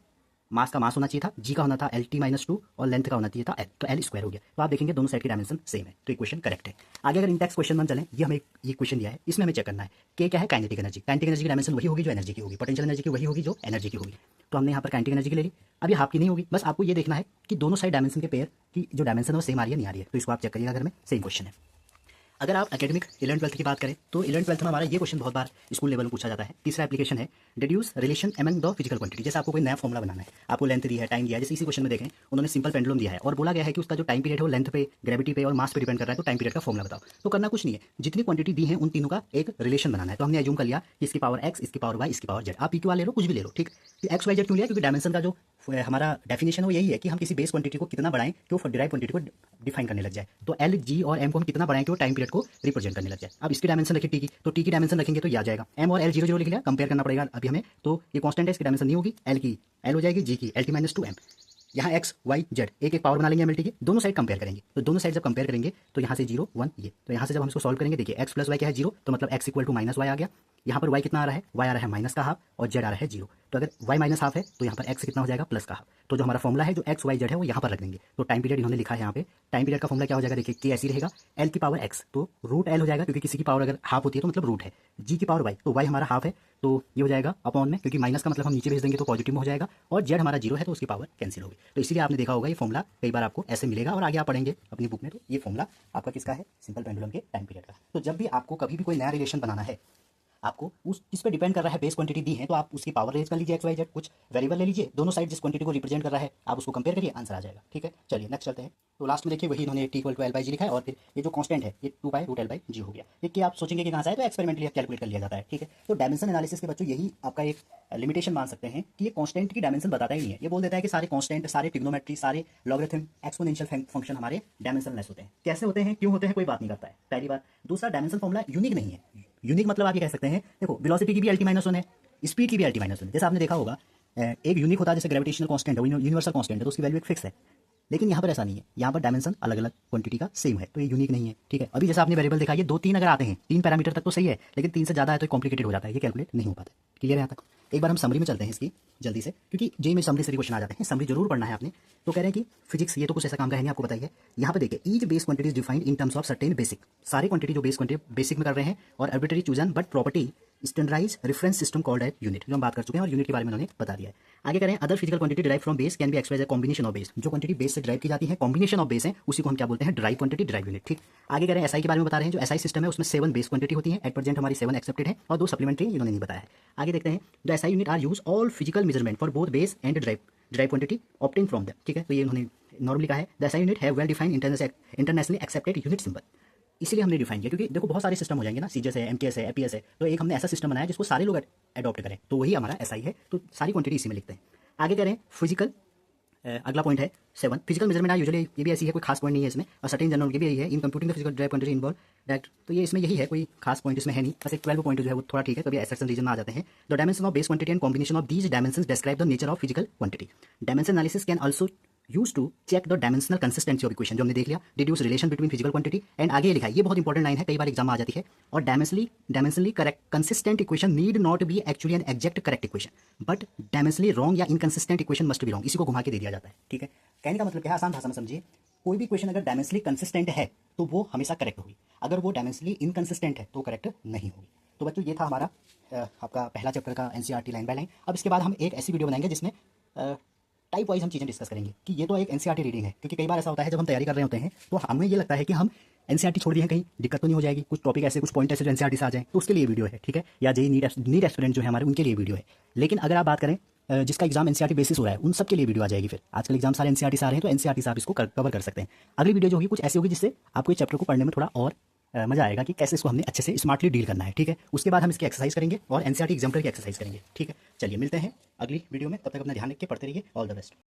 मास का मास होना चाहिए था, जी का होना था एल टी माइनस टू और लेंथ का होना चाहिए था एल, तो एल स्क्वायर हो गया। तो आप देखेंगे दोनों साइड की डायमेंशन सेम है, तो इक्वेशन करेक्ट है। आगे अगर इंटेक्स क्वेश्चन 1 चलें, ये हमें ये क्वेश्चन दिया है, इसमें हमें चेक करना है कि क्या है काइनेटिक एनर्जी। काइनेटिक एनर्जी की डायमेंशन वही होगी जो एनर्जी की होगी, पोटेंशियल एनर्जी की वही होगी जो एनर्जी की होगी। तो हमने यहाँ पर काइनेटिक एनर्जी की ले ली। अब ये हाफ की नहीं होगी, बस आपको ये देखना है कि दोनों साइड डायमेंशन के पेयर की जो डायमेंशन है वो सेम आ रही है नहीं आ रही है, तो इसको आप चेक करिएगा घर में, सेम क्वेश्चन है। अगर आप एकेडमिक 11th-12th की बात करें तो 11th-12th में हमारा ये क्वेश्चन बहुत बार स्कूल लेवल में पूछा जाता है। तीसरा एप्लीकेशन है deduce relation among the physical quantity. जैसे आपको कोई नया फॉर्मुला बनाना है, आपको लेंथ दी है, टाइम दिया है, जैसे इसी क्वेश्चन में देखें उन्होंने सिंपल पेंडुलम दिया है और बोला गया है कि उसका जो टाइम पीरियड है वो लेंथ पे, ग्रेविटी पे और मास पे डिपेंड कर रहा है, तो टाइम पीरियड का फॉर्मुला बताओ। तो करना कुछ नहीं है, जितनी क्वांटिटी दी है उन तीनों का एक रिलेशन बनाना है। तो हमने एज्यूम कर लिया कि इसकी पावर एक्स, इसकी पावर वाई, इसकी पावर जेड, आप पी क्यू आर ले लो, कुछ भी ले लो, ठीक। एक्स वाई जेड क्यों लिया, क्योंकि डायमेंशन का जो हमारा डेफिनेशन है वो यही है कि हम किसी बेस क्वांटिटी को कितना बढ़ाएं कि वो डिराइव क्वांटिटी को डिफाइन करने लग जाए। तो एल जी और एम को हम कितना बढ़ाएं कि वो टाइम पीरियड को रिप्रेजेंट करने लग जाए। अब इसकी डायमेंशन रखिए टी की, तो टी की डायमेंशन रखेंगे तो ये आ जाएगा एम और एल जीरो जीरो लिख लिया, कंपेयर करना पड़ेगा अभी हमें। तो ये कांस्टेंट है, इसकी डायमेंशन नहीं होगी, एल की एल हो जाएगी, जी की L T minus two M. यहाँ एक्स वाई जेड एक एक पावर बना लेंगे एमएलटी की, दोनों साइड कंपेयर करेंगे। तो दोनों साइड जब कंपेयर करेंगे तो यहाँ से 0 1 ये, तो यहाँ से जब हम इसको सॉल्व करेंगे, देखिए एक्स प्लस वाई क्या है 0, तो मतलब x equal to minus y आ गया। यहाँ पर वाई कितना आ रहा है, वाई आ रहा है माइनस का हाफ और जेड आ रहा है 0। तो अगर वाई माइनस हाफ है तो यहाँ पर एक्स कितना हो जाएगा प्लस का हाफ। तो जो हमारा फॉर्मुला है जो एक्स वाई जेड है वो यहाँ पर रख देंगे। तो टाइम पीरियड इन्होंने लिखा है यहाँ पे, टाइम पीरियड का फॉर्मुला क्या हो जाएगा, देखिए के ऐसी रहेगा, एल की पावर एक्स तो रूट एल हो जाएगा, क्योंकि किसी की पावर अगर हाफ होती है तो मतलब रूट है, जी की पावर वाई तो वाई हमारा हाफ है तो ये हो जाएगा अपॉन में, क्योंकि माइनस का मतलब हम नीचे भेज देंगे तो पॉजिटिव में हो जाएगा, और जेड हमारा 0 है तो उसकी पावर कैंसिल होगी। तो इसीलिए आपने देखा होगा ये फॉर्मुला कई बार आपको ऐसे मिलेगा और आगे आप पढ़ेंगे अपनी बुक में। तो ये फॉर्मुला आपका किसका है, सिंपल पेंडुलम के टाइम पीरियड का। तो जब भी आपको कभी भी कोई नया रिलेशन बनाना है, आपको उस इस पे डिपेंड कर रहा है, बेस क्वांटिटी दी है तो आप उसकी पावर रेज कर लीजिए एक्स वाई जेड, कुछ वेरिएबल ले लीजिए, दोनों साइड जिस क्वांटिटी को रिप्रेजेंट कर रहा है आप उसको कंपेयर करिए, आंसर आ जाएगा, ठीक है। चलिए नेक्स्ट चलते हैं। तो लास्ट में देखिए वही इन्होंने T equal to L by G लिखा है, और फिर ये जो कांस्टेंट है ये 2 पाई रूट एल बाई जी हो गया। ये कि आप सोचेंगे कि कहाँ से आए, तो एक्सपेरिमेंटली कैलकुलेट कर लिया जाता है, ठीक है। तो डायमेंशन एनालिसिस के बच्चों यही आपका एक लिमिटेशन मान सकते हैं कि ये कांस्टेंट की डायमेंशन बताता ही नहीं है, ये बोल देता है कि सारे कांस्टेंट, सारे ट्रिग्नोमेट्री, सारे लॉगरिथम, एक्सपोनेंशियल फंक्शन हमारे डायमेंशनलेस होते हैं। कैसे होते हैं, क्यों होते हैं, कोई बात नहीं करता है, पहली बात। दूसरा, डायमेंशन फॉर्मुला यूनिक नहीं है। यूनिक मतलब आप ये कह सकते हैं, देखो वेलोसिटी की भी एल टी माइनस वन है, स्पीड की भी एल टी माइनस वन है। जैसे आपने देखा होगा एक यूनिक होता है जैसे ग्रेविटेशनल कांस्टेंट है, यूनिवर्सल कांस्टेंट है, तो उसकी वैल्यू एक फिक्स है। लेकिन यहाँ पर ऐसा नहीं है, यहाँ पर डायमेंशन अलग अलग क्वांटिटी का सेम है, तो ये यूनिक नहीं है, ठीक है। अभी जैसा आपने वेरिएबल देखा, ये 2 3 अगर आते हैं, 3 पैरामीटर तक तो सही है, लेकिन 3 से ज़्यादा है तो कॉम्प्लिकेटेड हो जाता है, ये कैलकुलेट नहीं हो पाता। क्लियर है यहाँ तक। एक बार हम समरी में चलते हैं इसकी जल्दी से, क्योंकि जे में समरी से क्वेश्चन आ जाते हैं, समरी जरूर पढ़ना है आपने। तो कह रहे हैं कि फिजिक्स ये तो कुछ ऐसा काम का है नहीं, आपको बताइए। यहाँ पे देखिए each base quantity is defined in terms of certain basic, सारी क्वांटिटी जो बेस क्वांटिटी बेसिक में कर रहे हैं, और arbitrary chosen but properly standardize reference system called at unit, जो हम बात कर चुके हैं और यूनिट के बारे में उन्होंने बता दिया है। आगे करें other physical quantity derive from base can be express a combination of base, जो क्वांटिटी बेस से डिराइव की जाती है, कॉम्बिनेशन ऑफ बेस है, उसी को हम क्या बोलते हैं, डिराइव क्वांटिटी, डिराइव यूनिट, ठीक। आगे करें एसआई के बारे में बता रहे हैं, जो एसआई सिस्टम है उसमें 7 बेस क्वांटिटी होती है, एट प्रेजेंट हमारी 7 एक्सेप्टेड है और 2 सप्लीमेंट्री इन्होंने नहीं बताया है। आगे देखते हैं the SI unit are use all physical measurement for both base and derive quantity obtain from them, ठीक है। तो ये उन्होंने नॉर्मली कहा है the SI unit have well defined internationally accepted unit symbol, इसीलिए हमने डिफाइन किया, क्योंकि देखो बहुत सारे सिस्टम हो जाएंगे ना, सीजीएस है, एमकेएस है, एपीएस है, तो एक हमने ऐसा सिस्टम बनाया जिसको सारे लोग अडॉप्ट करें, तो वही हमारा एसआई है, तो सारी क्वांटिटी इसी में लिखते हैं। आगे करें फिजिकल, अगला पॉइंट है 7 फिजिकल मेजरमेंट आर यूजुअली, ये भी ऐसी है, कोई खास पॉइंट नहीं है इसमें, और सर्टेन जनरल की भी यही है, in computing the physical drive quantity involve direct, तो ये इसमें यही है, कोई खास पॉइंट इसमें है नहीं, बस एक 12 पॉइंट जो है वो थोड़ा ठीक है, कभी एक्सेप्शन रीजन में आ जाते हैं। The dimension of base quantity and combination of these dimensions describe the nature of physical quantity. Dimension analysis can also use to check the dimensional consistency of equation, जो हमने देख लिया, deduce relation between physical quantity and आगे ये लिखा है, ये बहुत इंपॉर्टेंट लाइन है, कई बार एग्जाम में आ जाती है। और dimensionally correct consistent equation need not be actually an exact correct equation, but dimensionally wrong या inconsistent equation must be wrong, इसी को घुमा के दे दिया जाता है, ठीक है। कहने का मतलब क्या है, आसान भाषा में समझिए, कोई भी इक्वेशन अगर डायमेंशनली कंसिस्टेंट है तो वो हमेशा करेक्ट होगी, अगर वो डायमेंशनली इनकंसिस्टेंट है तो करेक्ट नहीं होगी। तो बच्चों ये था हमारा आपका पहला चैप्टर का एनसीईआरटी लाइन बाय लाइन। अब इसके बाद हम एक ऐसी वीडियो बनाएंगे जिसमें टाइप वाइज हम चीज़ें डिस्कस करेंगे कि ये तो एक एनसीईआरटी रीडिंग है, क्योंकि कई बार ऐसा होता है जब हम तैयारी कर रहे होते हैं तो हमें ये लगता है कि हम एनसीईआरटी छोड़ दिए हैं, कहीं दिक्कत तो नहीं हो जाएगी, कुछ टॉपिक ऐसे कुछ पॉइंट ऐसे जो एनसीईआरटी से आ जाए, तो उसके लिए वीडियो है, ठीक है। या जेई नीट एस्पिरेंट जो है हमारे, उनके लिए वीडियो है। लेकिन अगर आप बात करें जिसका एग्जाम एनसीईआरटी बेसिस हो रहा है, उन सब के लिए वीडियो आ जाएगी। फिर आजकल एग्जाम सारे एनसीईआरटी से आ रहे हैं, तो एनसीईआरटी से आप इसको कवर कर सकते हैं। अगली वीडियो जो होगी कुछ ऐसी होगी जिससे आपको इस चैप्टर को पढ़ने में थोड़ा और मजा आएगा कि कैसे इसको हमने अच्छे से स्मार्टली डील करना है, ठीक है। उसके बाद हम इसकी एक्सरसाइज करेंगे और एनसीईआरटी एग्जाम्पल की एक्सरसाइज करेंगे, ठीक है। चलिए मिलते हैं अगली वीडियो में, तब तक अपना ध्यान रख के पढ़ते रहिए। All the best.